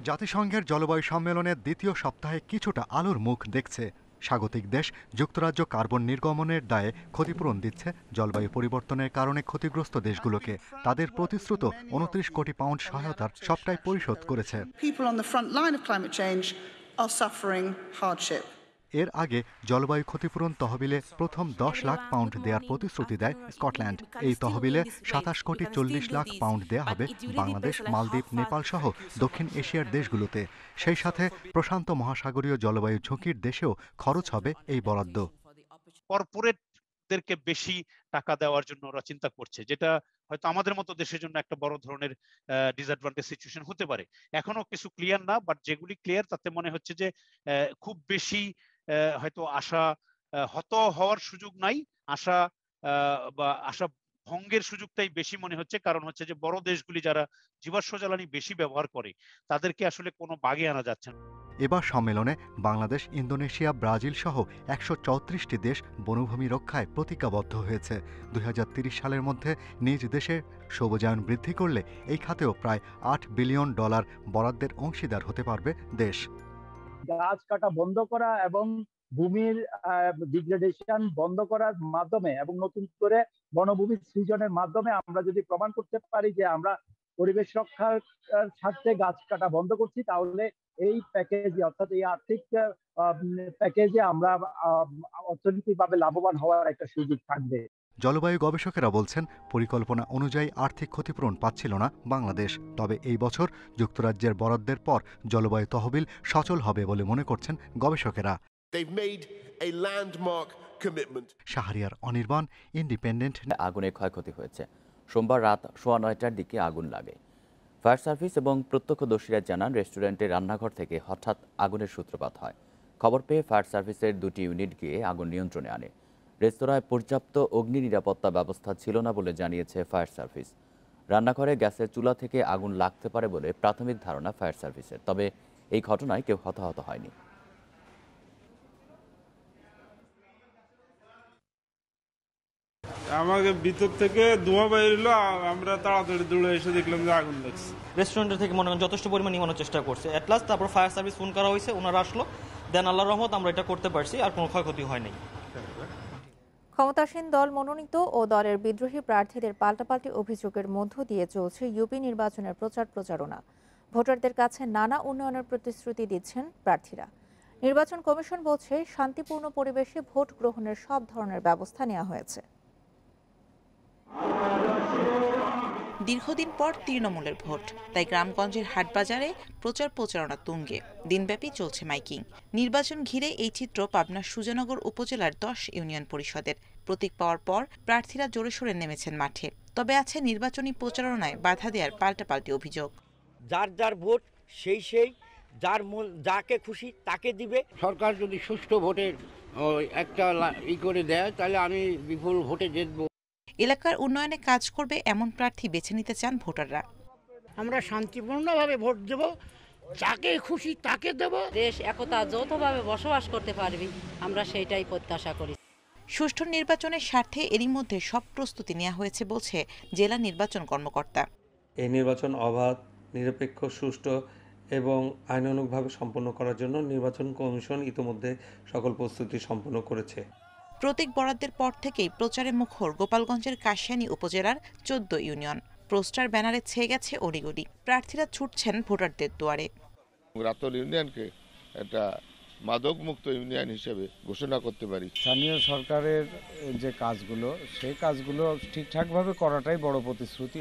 জাতিসংঘের জলবায়ু সম্মেলনের দ্বিতীয় সপ্তাহে কিছুটা আলোর মুখ দেখছে। স্বাগতিক দেশ যুক্তরাজ্য কার্বন নির্গমনের দায়ে ক্ষতিপূরণ দিচ্ছে জলবায়ু পরিবর্তনের কারণে ক্ষতিগ্রস্ত দেশগুলোকে। তাদের প্রতিশ্রুত 29 কোটি পাউন্ড সহায়তার সবটাই পরিশোধ করেছে। এর আগে জলবায়ু ক্ষতিপূরণ তহবিলে প্রথম 10 লাখ পাউন্ড দেওয়ার প্রতিশ্রুতি দেয় স্কটল্যান্ড। এই তহবিলে 27 কোটি 40 লাখ পাউন্ড দেওয়া হবে বাংলাদেশ, মালদ্বীপ, নেপাল সহ দক্ষিণ এশিয়ার দেশগুলোতে। সেই সাথে প্রশান্ত মহাসাগরীয় জলবায়ু ঝুঁকির দেশেও খরচ হবে এই বরাদ্দ। কর্পোরেটদেরকে বেশি টাকা দেওয়ার জন্য ওরা চিন্তা করছে, যেটা হয়তো আমাদের মতো দেশের জন্য একটা বড় ধরনের ডিসঅ্যাডভান্টেজ সিচুয়েশন হতে পারে। এখনো কিছু ক্লিয়ার না, বাট যেগুলি ক্লিয়ার তাতে মনে হচ্ছে যে খুব বেশি হয়তো আশা হত হওয়ার সুযোগ নাই। আশা ভঙ্গের সুযোগটাই বেশি মনে হচ্ছে, কারণ হচ্ছে যে বড় দেশগুলি যারা জীবাশ্ম জ্বালানি বেশি ব্যবহার করে তাদেরকে আসলে কোনো বাগে আনা যাচ্ছে না। এবার সম্মেলনে বাংলাদেশ, ইন্দোনেশিয়া, ব্রাজিল সহ ১৩৪টি দেশ বনভূমি রক্ষায় প্রতিজ্ঞাবদ্ধ হয়েছে। ২০৩০ সালের মধ্যে নিজ দেশে সবুজায়ন বৃদ্ধি করলে এই খাতেও প্রায় $৮ বিলিয়ন বরাদ্দের অংশীদার হতে পারবে দেশ। গাছ কাটা বন্ধ করা এবং ভূমির ডিগ্রেডেশন বন্ধ করার মাধ্যমে এবং নতুন করে বনভূমি সৃজনের মাধ্যমে আমরা যদি প্রমাণ করতে পারি যে আমরা পরিবেশ রক্ষার স্বার্থে গাছ কাটা বন্ধ করছি, তাহলে এই প্যাকেজে অর্থাৎ এই আর্থিক প্যাকেজে আমরা অর্থনৈতিকভাবে লাভবান হওয়ার একটা সুযোগ থাকবে। জলবায়ু গবেষকেরা বলছেন, পরিকল্পনা অনুযায়ী আর্থিক ক্ষতিপূরণ পাচ্ছিল না বাংলাদেশ। তবে এই বছর যুক্তরাজ্যের বরাদ্দের পর জলবায়ু তহবিল সচল হবে বলে মনে করছেন গবেষকেরা। শাহরিয়ার অনির্বাণ, ইন্ডিপেন্ডেন্ট। আগুনে ক্ষয়ক্ষতি হয়েছে। সোমবার রাত 9:15টার দিকে আগুন লাগে। ফায়ার সার্ভিস এবং প্রত্যক্ষদর্শীরা জানান, রেস্টুরেন্টের রান্নাঘর থেকে হঠাৎ আগুনের সূত্রপাত হয়। খবর পেয়ে ফায়ার সার্ভিসের 2টি ইউনিট গিয়ে আগুন নিয়ন্ত্রণে আনে। রেস্তোরাঁয় পর্যাপ্ত অগ্নি নিরাপত্তা ব্যবস্থা ছিল না বলে জানিয়েছে ফায়ার সার্ভিস। রান্নাঘরে গ্যাসের চুলা থেকে আগুন লাগতে পারে বলে প্রাথমিক ধারণা ফায়ার সার্ভিসের। তবে এই ঘটনায় কেউ হতাহত হয়নি। আমাকে ভিতর থেকে ধোঁয়া বাইর হলো, আমরা তাড়াতাড়ি দৌড়ে এসে দেখলাম যে আগুন লাগছে। রেস্টুরেন্টের থেকে মনে করেন যথেষ্ট পরিমাণ নিভানোর চেষ্টা করছে। এট লাস্ট তারপর ফায়ার সার্ভিস ফোন করা হয়েছে, ওনারা আসলো, দেন আল্লাহর রহমত আমরা এটা করতে পারছি, আর কোনো ক্ষয়ক্ষতি হয়নি। ক্ষমতাসীন দল মনোনীত ও দলের বিদ্রোহী প্রার্থীদের পাল্টাপাল্টি অভিযোগের মধ্য দিয়ে চলছে ইউপি নির্বাচনের প্রচারণা। ভোটারদের কাছে নানা উন্নয়নের প্রতিশ্রুতি দিচ্ছেন প্রার্থীরা। নির্বাচন কমিশন বলছে, শান্তিপূর্ণ পরিবেশে ভোট গ্রহণের সব ধরনের ব্যবস্থা নেওয়া হয়েছে। দীর্ঘদিন পর তৃণমূলের ভোট, তাই গ্রামগঞ্জের হাটবাজারে প্রচারণা তুঙ্গে। দিনব্যাপী চলছে মাইকিং। নির্বাচন ঘিরে এই চিত্র পাবনার সুজানগর উপজেলার 10 ইউনিয়ন পরিষদের। প্রতীক পাওয়ার পর প্রার্থীরা জোরে সোরে নেমেছেন মাঠে। তবে আছে নির্বাচনী প্রচারণায় বাধা দেওয়ার পাল্টাপাল্টি অভিযোগ। যার ভোট সেই যাকে খুশি তাকে দিবে। সরকার যদি সুষ্ঠু ভোটের একটা করে দেয়, তাহলে আমি বিপুল ভোটে জিতব। এলাকার উন্নয়নে কাজ করবে এমন প্রার্থী বেছে নিতে চান ভোটাররা। আমরা শান্তিপূর্ণভাবে ভোট দেব, যাকে খুশি তাকে দেব। দেশ একতা যৌথভাবে বসবাস করতে পারবি, আমরা সেইটাই প্রত্যাশা করি। সুষ্ঠু নির্বাচনের স্বার্থে এরই মধ্যে সব প্রস্তুতি নেওয়া হয়েছে বলছে জেলা নির্বাচন কর্মকর্তা। এই নির্বাচন অবাধ, নিরপেক্ষ, সুষ্ঠু এবং আইনানুগভাবে সম্পন্ন করার জন্য নির্বাচন কমিশন ইতিমধ্যে সকল প্রস্তুতি সম্পন্ন করেছে। প্রতীক বরাদ্দের পর থেকেই প্রচারে মুখর গোপালগঞ্জের কাশিয়ানী উপজেলার 14 ইউনিয়ন। পোস্টার ব্যানারে ছেয়ে গেছে অলিগলি। প্রার্থীরা ছুটছেন ভোটারদের দুয়ারে। রাতল ইউনিয়নকে একটা মাদক মুক্ত ইউনিয়ন হিসেবে ঘোষণা করতে পারি। স্থানীয় সরকারের যে কাজগুলো, সেই কাজগুলো ঠিকঠাকভাবে করাটাই বড় প্রতিশ্রুতি।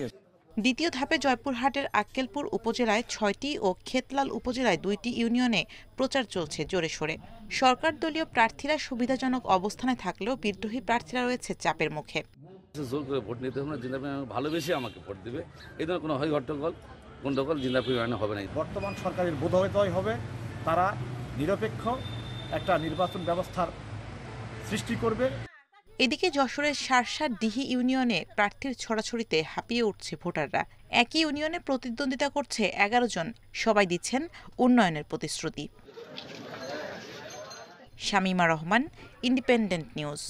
দ্বিতীয় ধাপে জয়পুরহাটের আক্কেলপুর উপজেলায় 6টি ও খেতলাল উপজেলায় 2টি ইউনিয়নে প্রচার চলছে জোরে সোরে। সরকার দলীয় প্রার্থীরা সুবিধাজনক অবস্থানে থাকলেও বিদ্রোহী প্রার্থীরা রয়েছে চাপের মুখে। জোর করে ভোট নিতে হবে না, জিন্দাপি ভালোবেসে আমাকে ভোট দেবে, এই ধরনের কোনো গন্ডগোল জিন্দাপি হবে না। বর্তমান সরকারের বোধোদয় হবে, তারা নিরপেক্ষ একটা নির্বাচন ব্যবস্থার সৃষ্টি করবে। এদিকে যশোরের শার্শা ডিহি ইউনিয়নে প্রার্থীর ছড়াছড়িতে হাঁপিয়ে উঠছে ভোটাররা। একই ইউনিয়নে প্রতিদ্বন্দ্বিতা করছে 11 জন, সবাই দিচ্ছেন উন্নয়নের প্রতিশ্রুতি। Shamima Rahman, independent news.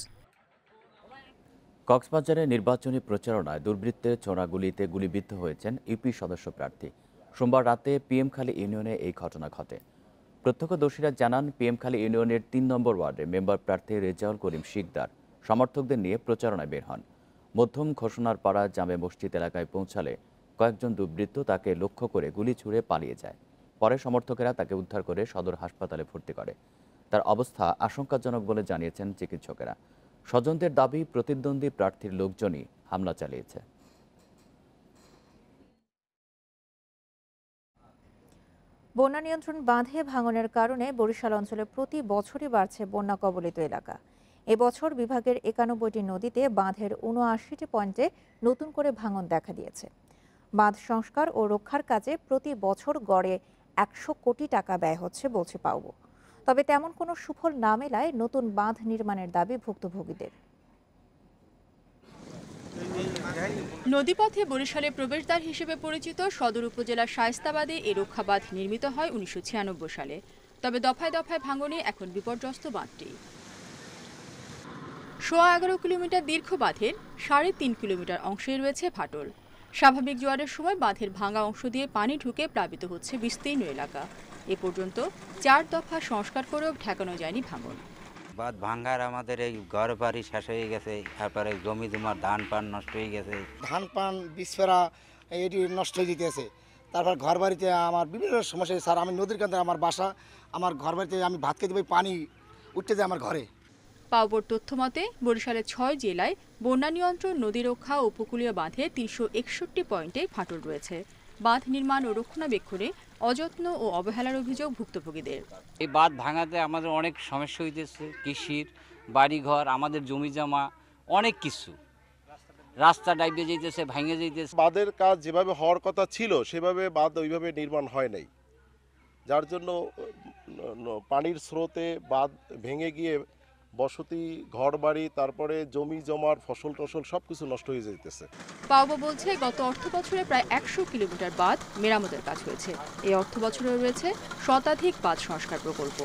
কক্সবাজারে নির্বাচনী প্রচারণায় দুর্বৃত্তের ছোড়া গুলিতে গুলিবিদ্ধ হয়েছেন ইউপি সদস্য প্রার্থী। সোমবার রাতে পিএমখালী ইউনিয়নে এই ঘটনা ঘটে। প্রত্যক্ষদর্শীরা জানান, পিএমখালী ইউনিয়নের 3 নম্বর ওয়ার্ডে মেম্বার প্রার্থী রেজাউল করিম শিকদার সমর্থকদের নিয়ে প্রচারণায় বের হন। মধ্যম ঘোষণার পাড়া জামে মসজিদ এলাকায় পৌঁছালে কয়েকজন দুর্বৃত্ত তাকে লক্ষ্য করে গুলি ছুড়ে পালিয়ে যায়। পরে সমর্থকেরা তাকে উদ্ধার করে সদর হাসপাতালে ভর্তি করে। তার অবস্থা আশঙ্কাজনক বলে জানিয়েছেন চিকিৎসকেরা। স্বজনদের দাবি, প্রতিদ্বন্দ্বী প্রার্থীর লোকজনই হামলা চালিয়েছে। বন্যা নিয়ন্ত্রণ বাঁধে ভাঙনের কারণে বরিশাল অঞ্চলে প্রতি বছরই বাড়ছে বন্যা কবলিত এলাকা। এবছর বিভাগের 91টি নদীতে বাঁধের 79টি পয়েন্টে নতুন করে ভাঙন দেখা দিয়েছে। বাঁধ সংস্কার ও রক্ষার কাজে প্রতি বছর গড়ে 100 কোটি টাকা ব্যয় হচ্ছে বলছে পাউবো। তবে তেমন কোনো সুফল না মেলায় নতুন বাঁধ নির্মাণের দাবি ভুক্তভোগীদের। নদীপথে বরিশালের প্রবেশদ্বার হিসেবে পরিচিত সদর উপজেলার শায়েস্তাবাদে এই রক্ষা বাঁধ নির্মিত হয় 1996 সালে। তবে দফায় দফায় ভাঙনে এখন বিপর্যস্ত বাঁধটি। 11.5 কিলোমিটার দীর্ঘ বাঁধের 3.5 কিলোমিটার অংশেই রয়েছে ফাটল। স্বাভাবিক জোয়ারের সময় বাঁধের ভাঙা অংশ দিয়ে পানি ঢুকে প্লাবিত হচ্ছে বিস্তীর্ণ এলাকা। এ পর্যন্ত 4 দফা সংস্কার করেও ঠেকানো যায়নি ভাঙন। বাঁধ ভাঙার আমাদের এই ঘর বাড়ি শেষ হয়ে গেছে, তারপরে জমি জমার ধান পান নষ্ট হয়ে গেছে, ধান পান বিস্ফেরা এটি নষ্ট হয়ে যেতেছে। তারপর ঘর বাড়িতে আমার বিভিন্ন সমস্যা। স্যার, আমি নদীর কাছে আমার বাসা, আমার ঘর বাড়িতে আমি ভাত খেতে পাই, পানি উঠতে যায় আমার ঘরে। পাওয়ার তথ্য মতে বরিশালের 6 জেলায় বন্যা নিয়ন্ত্রণ, নদী রক্ষা ও উপকূলীয় বাঁধে 361 পয়েন্টে ফাটল রয়েছে। বাঁধ নির্মাণ ও রক্ষণাবেক্ষণে অযত্ন ও অবহেলার অভিযোগ ভুক্তভোগীদের। এই বাঁধ ভাঙাতে আমাদের অনেক সমস্যা হইতেছে, কৃষির, বাড়িঘর, আমাদের জমি জমা, অনেক কিছু। রাস্তা ডাইবে যাইতেছে, ভাঙে যাইতেছে। বাঁধের কাজ যেভাবে হওয়ার কথা ছিল সেভাবে বাঁধ ওইভাবে নির্মাণ হয় নাই, যার জন্য পানির স্রোতে বাঁধ ভেঙে গিয়ে বসতি, ঘরবাড়ি, তারপরে জমি জমার ফসল টসল সবকিছু নষ্ট হয়ে যাইতেছে। পাওবা বলছে গত অর্থ বছরে প্রায় 100 কিলোমিটার বাঁধ মেরামতের কাজ হয়েছে। এই অর্থ বছরে রয়েছে শতাধিক বাঁধ সংস্কার প্রকল্প।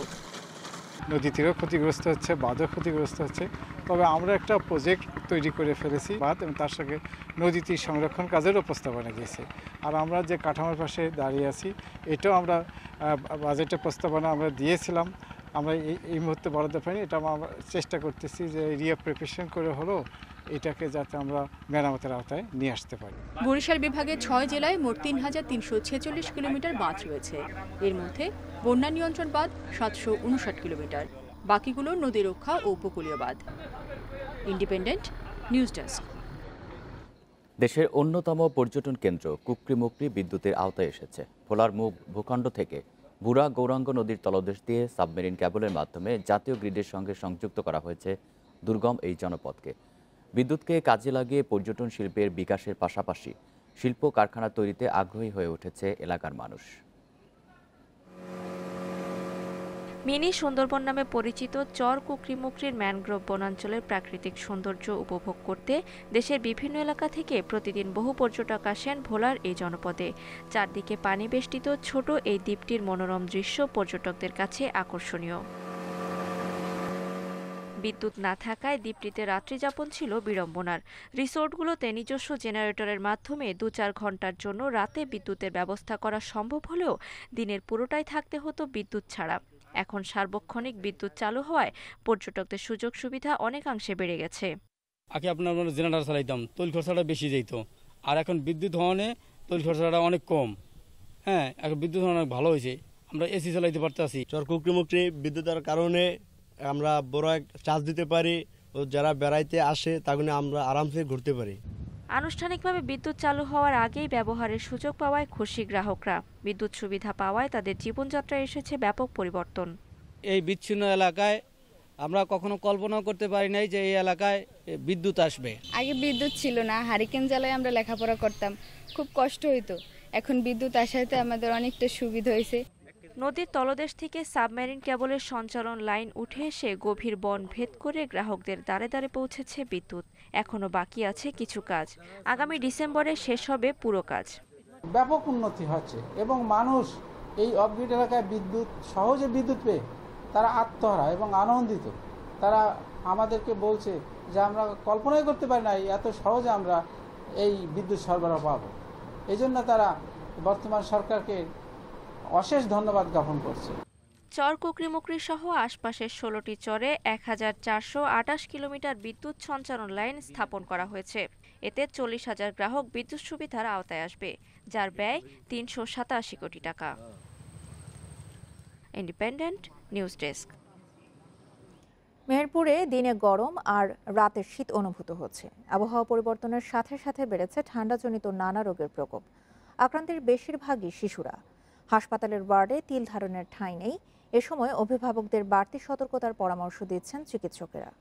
নদী তীরও ক্ষতিগ্রস্ত হচ্ছে, বাঁধও ক্ষতিগ্রস্ত হচ্ছে। তবে আমরা একটা প্রজেক্ট তৈরি করে ফেলেছি বাঁধ, এবং তার সঙ্গে নদী তীর সংরক্ষণ কাজেরও প্রস্তাবনা দিয়েছে। আর আমরা যে কাঠামোর পাশে দাঁড়িয়ে আছি, এটাও আমরা বাজেটের প্রস্তাবনা আমরা দিয়েছিলাম। আমরা এই মুহূর্তে বরাদ্দ পাইনি, এটা আমরা চেষ্টা করতেছি যে এরিয়া প্রিপারেশন করে হলো এটাকে যাতে আমরা মেরামতের আওতায় নিয়ে আসতে পারি। বরিশাল বিভাগে 6 জেলায় মোট 3346 কিলোমিটার বাঁধ রয়েছে। এর মধ্যে বন্যা নিয়ন্ত্রণ বাঁধ 759 কিলোমিটার, বাকিগুলো নদী রক্ষা ও উপকূলীয় বাঁধ। Independent news desk. দেশের অন্যতম পর্যটন কেন্দ্র কুকরিমুকরি বিদ্যুতের আওতায় এসেছে। ভোলার মুখ ভূখণ্ড থেকে বুড়া গৌরাঙ্গ নদীর তলদেশ দিয়ে সাবমেরিন ক্যাবলের মাধ্যমে জাতীয় গ্রিডের সঙ্গে সংযুক্ত করা হয়েছে দুর্গম এই জনপদকে। বিদ্যুৎকে কাজে লাগিয়ে পর্যটন শিল্পের বিকাশের পাশাপাশি শিল্প কারখানা তৈরিতে আগ্রহী হয়ে উঠেছে এলাকার মানুষ। মিনি সুন্দরবন নামে পরিচিত চর কুকরিমুকরির ম্যানগ্রোভ বনাঞ্চলের প্রাকৃতিক সৌন্দর্য উপভোগ করতে দেশের বিভিন্ন এলাকা থেকে প্রতিদিন বহু পর্যটক আসেন ভোলার এই জনপদে। চারদিকে পানি বেষ্টিত ছোট এই দ্বীপটির মনোরম দৃশ্য পর্যটকদের কাছে আকর্ষণীয়। বিদ্যুৎ না থাকায় দ্বীপটিতে রাত্রিযাপন ছিল বিড়ম্বনার। রিসোর্টগুলোতে নিজস্ব জেনারেটরের মাধ্যমে 2-4 ঘন্টার জন্য রাতে বিদ্যুতের ব্যবস্থা করা সম্ভব হলেও দিনের পুরোটাই থাকতে হতো বিদ্যুৎ ছাড়া। এখন সার্বক্ষণিক বিদ্যুৎ চালু হওয়ায় পর্যটকদের সুযোগ সুবিধা অনেকাংশে বেড়ে গেছে। আগে আপনার জেনারেটর চালাইতাম, তৈল খরচাটা বেশি যেত, আর এখন বিদ্যুৎ হওয়ানে তৈল খরচাটা অনেক কম। হ্যাঁ, এখন বিদ্যুৎ অনেক ভালো হয়েছে, আমরা এসি চালাইতে পারতেছি। চর কুকরিমুকরি বিদ্যুতের কারণে আমরা বড় এক চার্জ দিতে পারি, ও যারা বেড়াইতে আসে তখন আমরা আরামসে ঘুরতে পারি। আনুষ্ঠানিকভাবে বিদ্যুৎ চালু হওয়ার আগেই ব্যবহারের সুযোগ পাওয়ায় খুশি গ্রাহকরা। বিদ্যুৎ সুবিধা পাওয়ায় তাদের জীবনযাত্রায় এসেছে ব্যাপক পরিবর্তন। এই বিচ্ছিন্ন এলাকায় আমরা কখনো কল্পনাও করতে পারি নাই যে এই এলাকায় বিদ্যুৎ আসবে। আগে বিদ্যুৎ ছিল না, হারিকেন জ্বালায় আমরা লেখাপড়া করতাম, খুব কষ্ট হইতো। এখন বিদ্যুৎ আসাতে আমাদের অনেকটা সুবিধা হয়েছে। নদীর তলদেশ থেকে সাবমেরিন কেবলের সঞ্চালন লাইন উঠে এসে গভীর বন ভেদ করে গ্রাহকদের দ্বারে দ্বারে পৌঁছেছে বিদ্যুৎ। এখনো বাকি আছে কিছু কাজ, আগামী ডিসেম্বরে শেষ হবে পুরো কাজ। ব্যাপক উন্নতি হচ্ছে এবং মানুষ এই অফগ্রিড এলাকায় সহজে বিদ্যুৎ পেয়ে তারা আত্মহারা এবং আনন্দিত। তারা আমাদেরকে বলছে যে আমরা কল্পনাই করতে পারি না এত সহজে আমরা এই বিদ্যুৎ সরবরাহ পাবো। এই জন্য তারা বর্তমান সরকারকে অশেষ ধন্যবাদ জ্ঞাপন করছে। চর কুকরিমুকরি সহ আশপাশের 16টি চরে 1428 কিলোমিটার বিদ্যুৎ সঞ্চালন লাইন স্থাপন করা হয়েছে। এতে 40,000 গ্রাহক বিদ্যুৎ সুবিধার আওতায় আসবে, যার ব্যয় 387 কোটি টাকা। Independent news desk. মেহেরপুরে দিনে গরম আর রাতে শীত অনুভূত হচ্ছে। আবহাওয়া পরিবর্তনের সাথে সাথে বেড়েছে ঠান্ডাজনিত নানা রোগের প্রকোপ। আক্রান্তের বেশিরভাগই শিশুরা। হাসপাতালের ওয়ার্ডে তিল ধারণের ঠাঁই নেই। এ সময় অভিভাবকদের বাড়তি সতর্কতার পরামর্শ দিচ্ছেন চিকিৎসকেরা।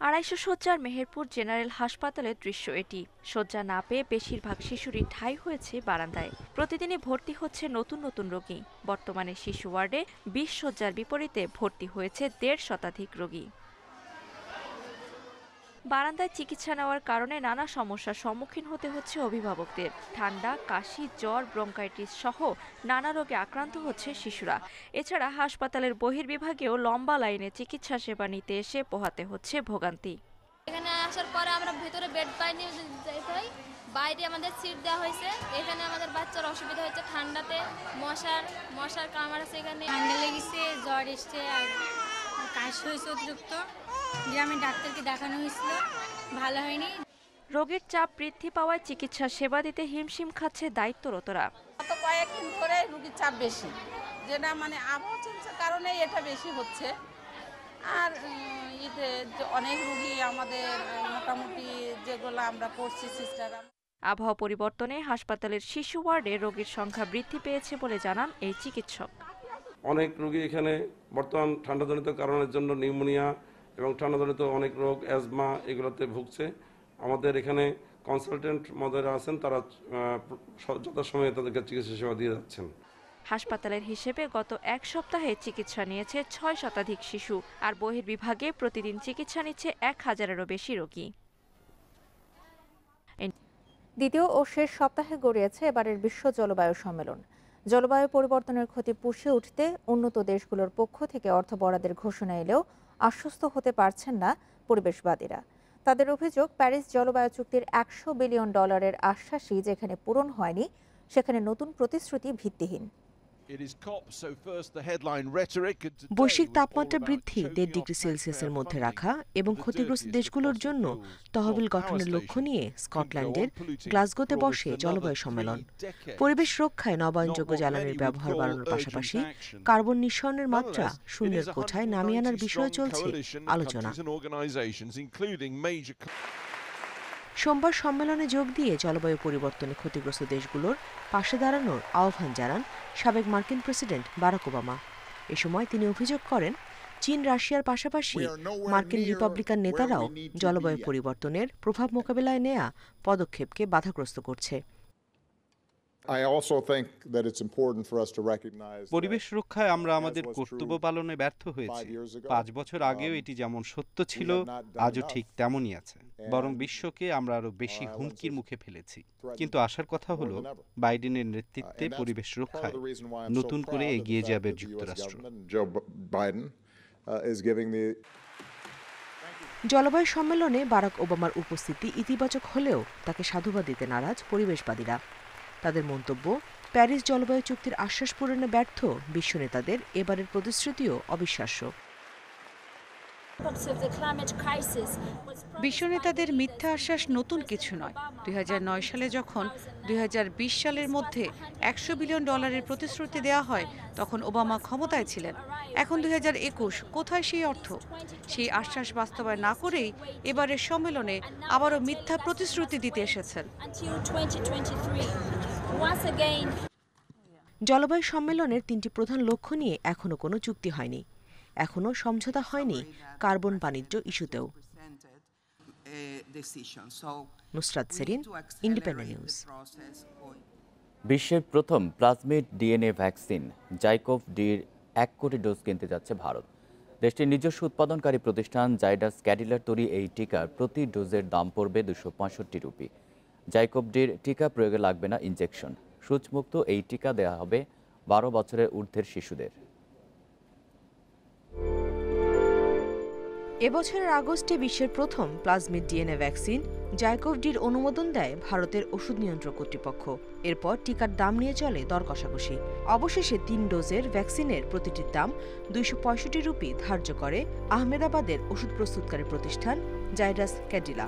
250 শয্যার মেহেরপুর জেনারেল হাসপাতালের দৃশ্য এটি। শয্যা না পেয়ে বেশিরভাগ শিশুরই ঠাঁই হয়েছে বারান্দায়। প্রতিদিনই ভর্তি হচ্ছে নতুন নতুন রোগী। বর্তমানে শিশু ওয়ার্ডে 20 শয্যার বিপরীতে ভর্তি হয়েছে 1.5 শতাধিক রোগী। বারান্দায় চিকিৎসা নেওয়ার কারণে নানা সমস্যার সম্মুখীন হতে হচ্ছে অভিভাবকদের। ঠান্ডা, কাশি, জ্বর, ব্রঙ্কাইটিস সহ নানা রোগে আক্রান্ত হচ্ছে শিশুরা। এছাড়া হাসপাতালের বহির্বিভাগেও লম্বা লাইনে চিকিৎসা সেবা নিতে এসে পোহাতে হচ্ছে ভোগান্তি। এখানে আসার পরে আমরা ভেতরে বেড পাইনি, যেতে হয় বাইরে আমাদের সিট দেওয়া হয়েছে। এখানে আমাদের বাচ্চার অসুবিধা হচ্ছে ঠান্ডাতে, মশার কামড় আছে, এখানে ঠান্ডা লেগেছে, জ্বর এসছে আর কাশি হয়েছে অতিরিক্ত। গ্রামে ডাক্তারকে দেখানো হয়েছিল, ভালো হয়নি। রোগীর চাপ বৃদ্ধি পাওয়ায় চিকিৎসা সেবা দিতে হিমশিম খাচ্ছে দায়িত্বরতরা। গত কয়েকদিন ধরে রোগীর চাপ বেশি, যেটা মানে আবহাওয়া চেঞ্জের কারণে এটা বেশি হচ্ছে। আর এতে অনেক রোগী আমাদের মোটামুটি যেগুলো আমরা করছি সিস্টার। আবহাওয়া পরিবর্তনে হাসপাতালের শিশু ওয়ার্ডে রোগীর সংখ্যা বৃদ্ধি পেয়েছে বলে জানান এই চিকিৎসক। অনেক রোগী এখানে বর্তমান ঠান্ডাজনিত কারণের জন্য নিউমোনিয়া এবং ঠান্ডাজনিত অনেক রোগ, অ্যাজমা এগুলোতে ভুগছে। আমাদের এখানে কনসালটেন্ট মহোদয়রা আছেন, তারা যথাসময়ে তাদেরকে চিকিৎসা সেবা দিয়ে যাচ্ছেন। হাসপাতালের হিসেবে গত এক সপ্তাহে চিকিৎসা নিয়েছে ৬ শতাধিক শিশু, আর বহির্বিভাগে প্রতিদিন চিকিৎসা নিচ্ছে ১,০০০-এরও বেশি রোগী। দ্বিতীয় ও শেষ সপ্তাহে গড়িয়েছে এবারের বিশ্ব জলবায়ু সম্মেলন। জলবায়ু পরিবর্তনের ক্ষতি পুষে উঠতে উন্নত দেশগুলোর পক্ষ থেকে অর্থ বরাদ্দের ঘোষণা এলেও আশ্বস্ত হতে পারছেন না পরিবেশবাদীরা। তাদের অভিযোগ, প্যারিস জলবায়ু চুক্তির $100 বিলিয়ন আশ্বাসই যেখানে পূরণ হয়নি, সেখানে নতুন প্রতিশ্রুতি ভিত্তিহীন। বৈশ্বিক তাপমাত্রা বৃদ্ধি 1.5 ডিগ্রি সেলসিয়াসের মধ্যে রাখা এবং ক্ষতিগ্রস্ত দেশগুলোর জন্য তহবিল গঠনের লক্ষ্য নিয়ে স্কটল্যান্ডের গ্লাসগোতে বসে জলবায়ু সম্মেলন। পরিবেশ রক্ষায় নবায়নযোগ্য জ্বালানির ব্যবহার বাড়ানোর পাশাপাশি কার্বন নিঃসরণের মাত্রা শূন্যের কোঠায় নামিয়ে আনার বিষয়ে চলছে আলোচনা। সোমবার সম্মেলনে যোগ দিয়ে জলবায়ু পরিবর্তনে ক্ষতিগ্রস্ত দেশগুলোর পাশে দাঁড়ানোর আহ্বান জানান সাবেক মার্কিন প্রেসিডেন্ট বারাক ওবামা। এ সময় তিনি অভিযোগ করেন, চীন, রাশিয়ার পাশাপাশি মার্কিন রিপাবলিকান নেতারাও জলবায়ু পরিবর্তনের প্রভাব মোকাবেলায় নেয়া পদক্ষেপকে বাধাগ্রস্ত করছে। পরিবেশ রক্ষায় আমরা আমাদের কর্তব্য পালনে ব্যর্থ হয়েছি। 5 বছর আগেও এটি যেমন সত্য ছিল, আজও ঠিক তেমনই আছে, বরং বিশ্বকে আমরা আরো বেশি হুমকির মুখে ফেলেছি। কিন্তু আশার কথা হলো, বাইডেনের নেতৃত্বে পরিবেশ রক্ষায় নতুন করে এগিয়ে যাবে যুক্তরাষ্ট্র। জলবায়ু সম্মেলনে বারাক ওবামার উপস্থিতি ইতিবাচক হলেও তাকে সাধুবাদ দিতে নারাজ পরিবেশবাদীরা। তাদের মন্তব্য, প্যারিস জলবায়ু চুক্তির আশ্বাস পূরণে ব্যর্থ বিশ্ব নেতাদের এবারের প্রতিশ্রুতিও অবিশ্বাস্য। বিশ্ব নেতাদের মিথ্যা আশ্বাস নতুন কিছু নয়। 2009 সালে যখন 2020 সালের মধ্যে $100 বিলিয়ন প্রতিশ্রুতি দেওয়া হয়, তখন ওবামা ক্ষমতায় ছিলেন। এখন 2021, কোথায় সেই অর্থ? সেই আশ্বাস বাস্তবায়ন না করেই এবারের সম্মেলনে আবারও মিথ্যা প্রতিশ্রুতি দিতে এসেছেন। জলবায়ু সম্মেলনের 3টি প্রধান লক্ষ্য নিয়ে এখনো কোনো চুক্তি হয়নি। এখনো সমঝোতা হয়নি কার্বন বাণিজ্য ইস্যুতেও। Nusrat Serin, Independent News. বিশ্বের প্রথম প্লাজমিড ডিএনএ ভ্যাকসিন জাইকোভ-ডির 1 কোটি ডোজ কিনতে যাচ্ছে ভারত। দেশটির নিজস্ব উৎপাদনকারী প্রতিষ্ঠান জাইডাস ক্যাডিলার তৈরি এই টিকার প্রতি ডোজের দাম পড়বে 265 রুপি। জাইকোভ-ডির টিকা প্রয়োগে লাগবে না ইনজেকশন। সূচমুক্ত এই টিকা দেওয়া হবে 12 বছরের ঊর্ধ্বের শিশুদের। এবছরের আগস্টে বিশ্বের প্রথম প্লাজমিড ডিএনএ ভ্যাকসিন জাইকোভ-ডির অনুমোদন দেয় ভারতের ওষুধ নিয়ন্ত্রক কর্তৃপক্ষ। এরপর টিকার দাম নিয়ে চলে দর কষাকষি। অবশেষে 3 ডোজের ভ্যাকসিনের প্রতিটির দাম 265 রুপি ধার্য করে আহমেদাবাদের ওষুধ প্রস্তুতকারী প্রতিষ্ঠান জাইডাস ক্যাডিলা।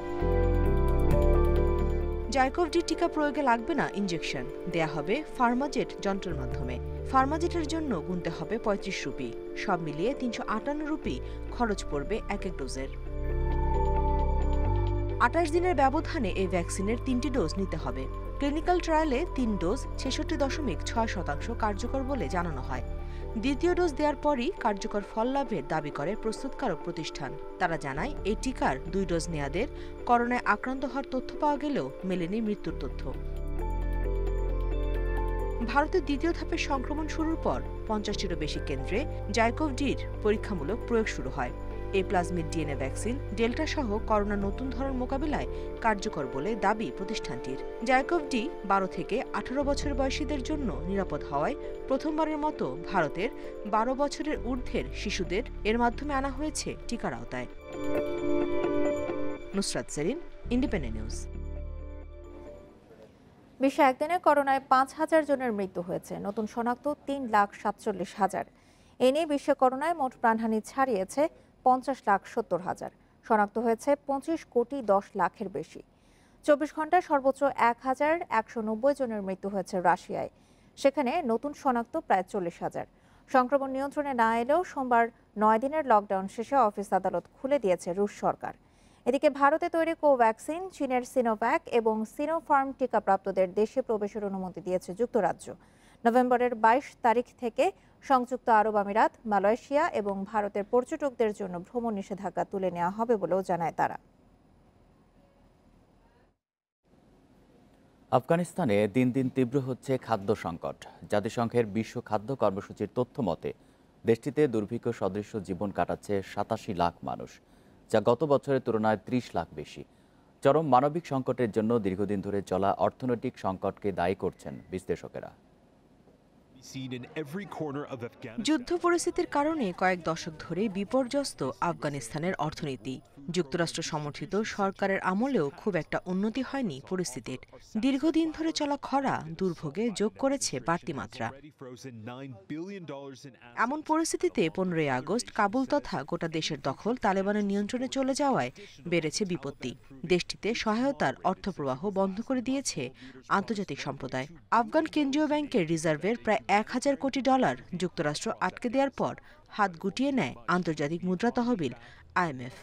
জাইকোভ-ডি টিকা প্রয়োগে লাগবে না ইনজেকশন, দেয়া হবে ফার্মাজেট যন্ত্রের মাধ্যমে। ফার্মাজেটের জন্য গুনতে হবে 35 রুপি। সব মিলিয়ে 358 রুপি খরচ পড়বে এক ডোজের। 28 দিনের ব্যবধানে এই ভ্যাকসিনের 3টি ডোজ নিতে হবে। ক্লিনিক্যাল ট্রায়ালে 3 ডোজ 66.6% কার্যকর বলে জানানো হয়। দ্বিতীয় ডোজ দেওয়ার পরই কার্যকর ফল লাভের দাবি করে প্রস্তুতকারক প্রতিষ্ঠান। তারা জানায়, এই টিকার 2 ডোজ নেয়াদের করোনায় আক্রান্ত হওয়ার তথ্য পাওয়া গেলেও মেলেনি মৃত্যুর তথ্য। ভারতের দ্বিতীয় ধাপের সংক্রমণ শুরুর পর 50টিরও বেশি কেন্দ্রে জাইকোভ-ডির পরীক্ষামূলক প্রয়োগ শুরু হয়। এই প্লাজমিড ডিএনএ ভ্যাকসিন ডেল্টা সহ করোনা নতুন ধরন মোকাবিলায় কার্যকর বলে দাবি প্রতিষ্ঠানটির। জ্যাকব ডি 12 থেকে 18 বছর বয়সীদের জন্য নিরাপদ হওয়ায় প্রথমবারের মতো ভারতের 12 বছরের ঊর্ধ্বের শিশুদের এর মাধ্যমে আনা হয়েছে টিকার আওতায়। Nusrat Serin, Independent News. বিশ্বে একদিনে করোনায় 5,000 জনের মৃত্যু হয়েছে, নতুন শনাক্ত 3,47,000। এ নিয়ে বিশ্বে করোনায় মোট প্রাণহানি ছাড়িয়েছে 50,70,000। শনাক্ত হয়েছে 25,10,00,000-এর বেশি। 24 ঘন্টায় সর্বোচ্চ 1,190 জনের মৃত্যু হয়েছে রাশিয়ায়, সেখানে নতুন শনাক্ত প্রায় 40,000। সংক্রমণ নিয়ন্ত্রণে না এলেও সোমবার 9 দিনের লকডাউন শেষে অফিস আদালত খুলে দিয়েছে রুশ সরকার। এদিকে ভারতে তৈরি কোভ্যাক্সিন, চীনের সিনোভ্যাক এবং সিনোফার্ম টিকাপ্রাপ্তদের দেশে প্রবেশের অনুমতি দিয়েছে যুক্তরাজ্য। নভেম্বরের 22 তারিখ থেকে সংযুক্ত আরব আমিরাত, মালয়েশিয়া এবং ভারতের পর্যটকদের জন্য ভ্রমণ নিষেধাজ্ঞা তুলে নেওয়া হবে বলেও জানায় তারা। আফগানিস্তানে দিন দিন তীব্র হচ্ছে খাদ্য সংকট। জাতিসংঘের বিশ্ব খাদ্য কর্মসূচির তথ্য মতে দেশটিতে দুর্ভিক্ষ সদৃশ জীবন কাটাচ্ছে 87 লাখ মানুষ, যা গত বছরের তুলনায় 30 লাখ বেশি। চরম মানবিক সংকটের জন্য দীর্ঘদিন ধরে চলা অর্থনৈতিক সংকটকে দায়ী করছেন বিশ্লেষকেরা। যুদ্ধ পরিস্থিতির কারণে কয়েক দশক ধরে বিপর্যস্ত আফগানিস্তানের অর্থনীতি। যুক্তরাষ্ট্র সমর্থিত সরকারের আমলেও খুব একটা উন্নতি হয়নি পরিস্থিতির। দীর্ঘদিন ধরে চলা খরা দুর্ভোগে যোগ করেছে বাড়তি মাত্রা। এমন পরিস্থিতিতে 15 আগস্ট কাবুল তথা গোটা দেশের দখল তালেবানের নিয়ন্ত্রণে চলে যাওয়ায় বেড়েছে বিপত্তি। দেশটিতে সহায়তার অর্থপ্রবাহ বন্ধ করে দিয়েছে আন্তর্জাতিক সম্প্রদায়। আফগান কেন্দ্রীয় ব্যাংকের রিজার্ভের প্রায় $1,000 কোটি যুক্তরাষ্ট্র আটকে দেওয়ার পর হাত গুটিয়ে নেয় আন্তর্জাতিক মুদ্রা তহবিল IMF।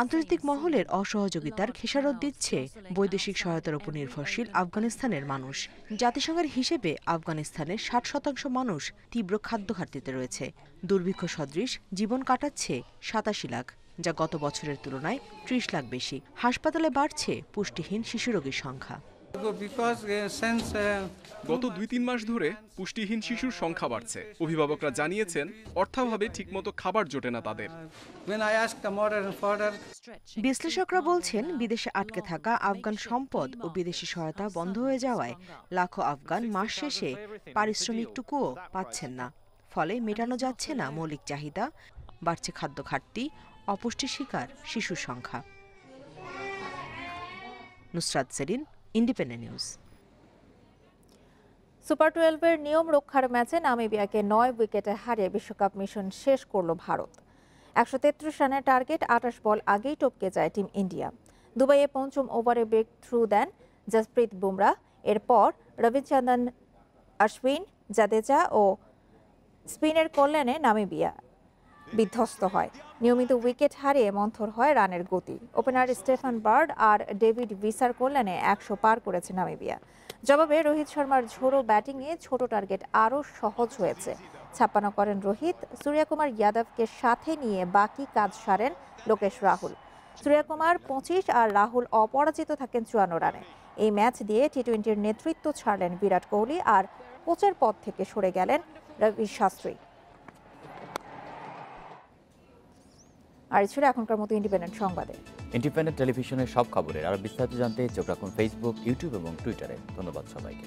আন্তর্জাতিক মহলের অসহযোগিতার খেসারত দিচ্ছে বৈদেশিক সহায়তার উপর নির্ভরশীল আফগানিস্তানের মানুষ। জাতিসংঘের হিসেবে আফগানিস্তানের 60% মানুষ তীব্র খাদ্য ঘাটতিতে রয়েছে। দুর্ভিক্ষ সদৃশ জীবন কাটাচ্ছে 87 লাখ, যা গত বছরের তুলনায় 30 লাখ বেশি। হাসপাতালে বাড়ছে পুষ্টিহীন শিশুরোগীর সংখ্যা। গত 2-3 মাস ধরে পুষ্টিহীন শিশুর সংখ্যা বাড়ছে। অভিভাবকরা জানিয়েছেন অর্থাভাবে ঠিকমতো খাবার জোটে না তাদের। বিশ্লেষকরা বলছেন বিদেশে আটকে থাকা আফগান সম্পদ ও বিদেশি সহায়তা বন্ধ হয়ে যাওয়ায় লাখো আফগান মাস শেষে পারিশ্রমিকটুকুও পাচ্ছেন না। ফলে মেটানো যাচ্ছে না মৌলিক চাহিদা, বাড়ছে খাদ্য ঘাটতি, অপুষ্টির শিকার শিশুর সংখ্যা। Nusrat Serin, Independent News. Super 12-এর নিয়ম রক্ষার ম্যাচে নামিবিয়াকে 9 উইকেটে হারিয়ে বিশ্বকাপ মিশন শেষ করল ভারত। 133 রানের টার্গেট 28 বল আগেই টপকে যায় টিম ইন্ডিয়া। দুবাইয়ে পঞ্চম ওভারে ব্রেক থ্রু দেন জসপ্রীত বুমরা। এরপর রবিচন্দ্রন অশ্বিন, জাদেজা ও স্পিনের কল্যাণে নামিবিয়া বিধ্বস্ত হয়। নিয়মিত উইকেট হারিয়ে মন্থর হয় রানের গতি। ওপেনার স্টেফান বার্ড আর ডেভিড ভিসার কল্যাণে 100 পার করেছে নামিবিয়া। জবাবে রোহিত শর্মার ঝোড়ো ব্যাটিংয়ে ছোট টার্গেট আরও সহজ হয়েছে। 56 করেন রোহিত। সূর্যকুমার যাদবকে সাথে নিয়ে বাকি কাজ সারেন লোকেশ রাহুল। সূর্যকুমার 25 আর রাহুল অপরাজিত থাকেন 54 রানে। এই ম্যাচ দিয়ে টি-20-র নেতৃত্ব ছাড়লেন বিরাট কোহলি আর কোচের পদ থেকে সরে গেলেন রবি শাস্ত্রী। আর ছিল এখনকার মতো ইন্ডিপেন্ডেন্ট সংবাদে। ইন্ডিপেন্ডেন্ট টেলিভিশনের সব খবরের আর বিস্তারিত জানতে চোখ রাখুন ফেসবুক, ইউটিউব এবং টুইটারে। ধন্যবাদ সবাইকে।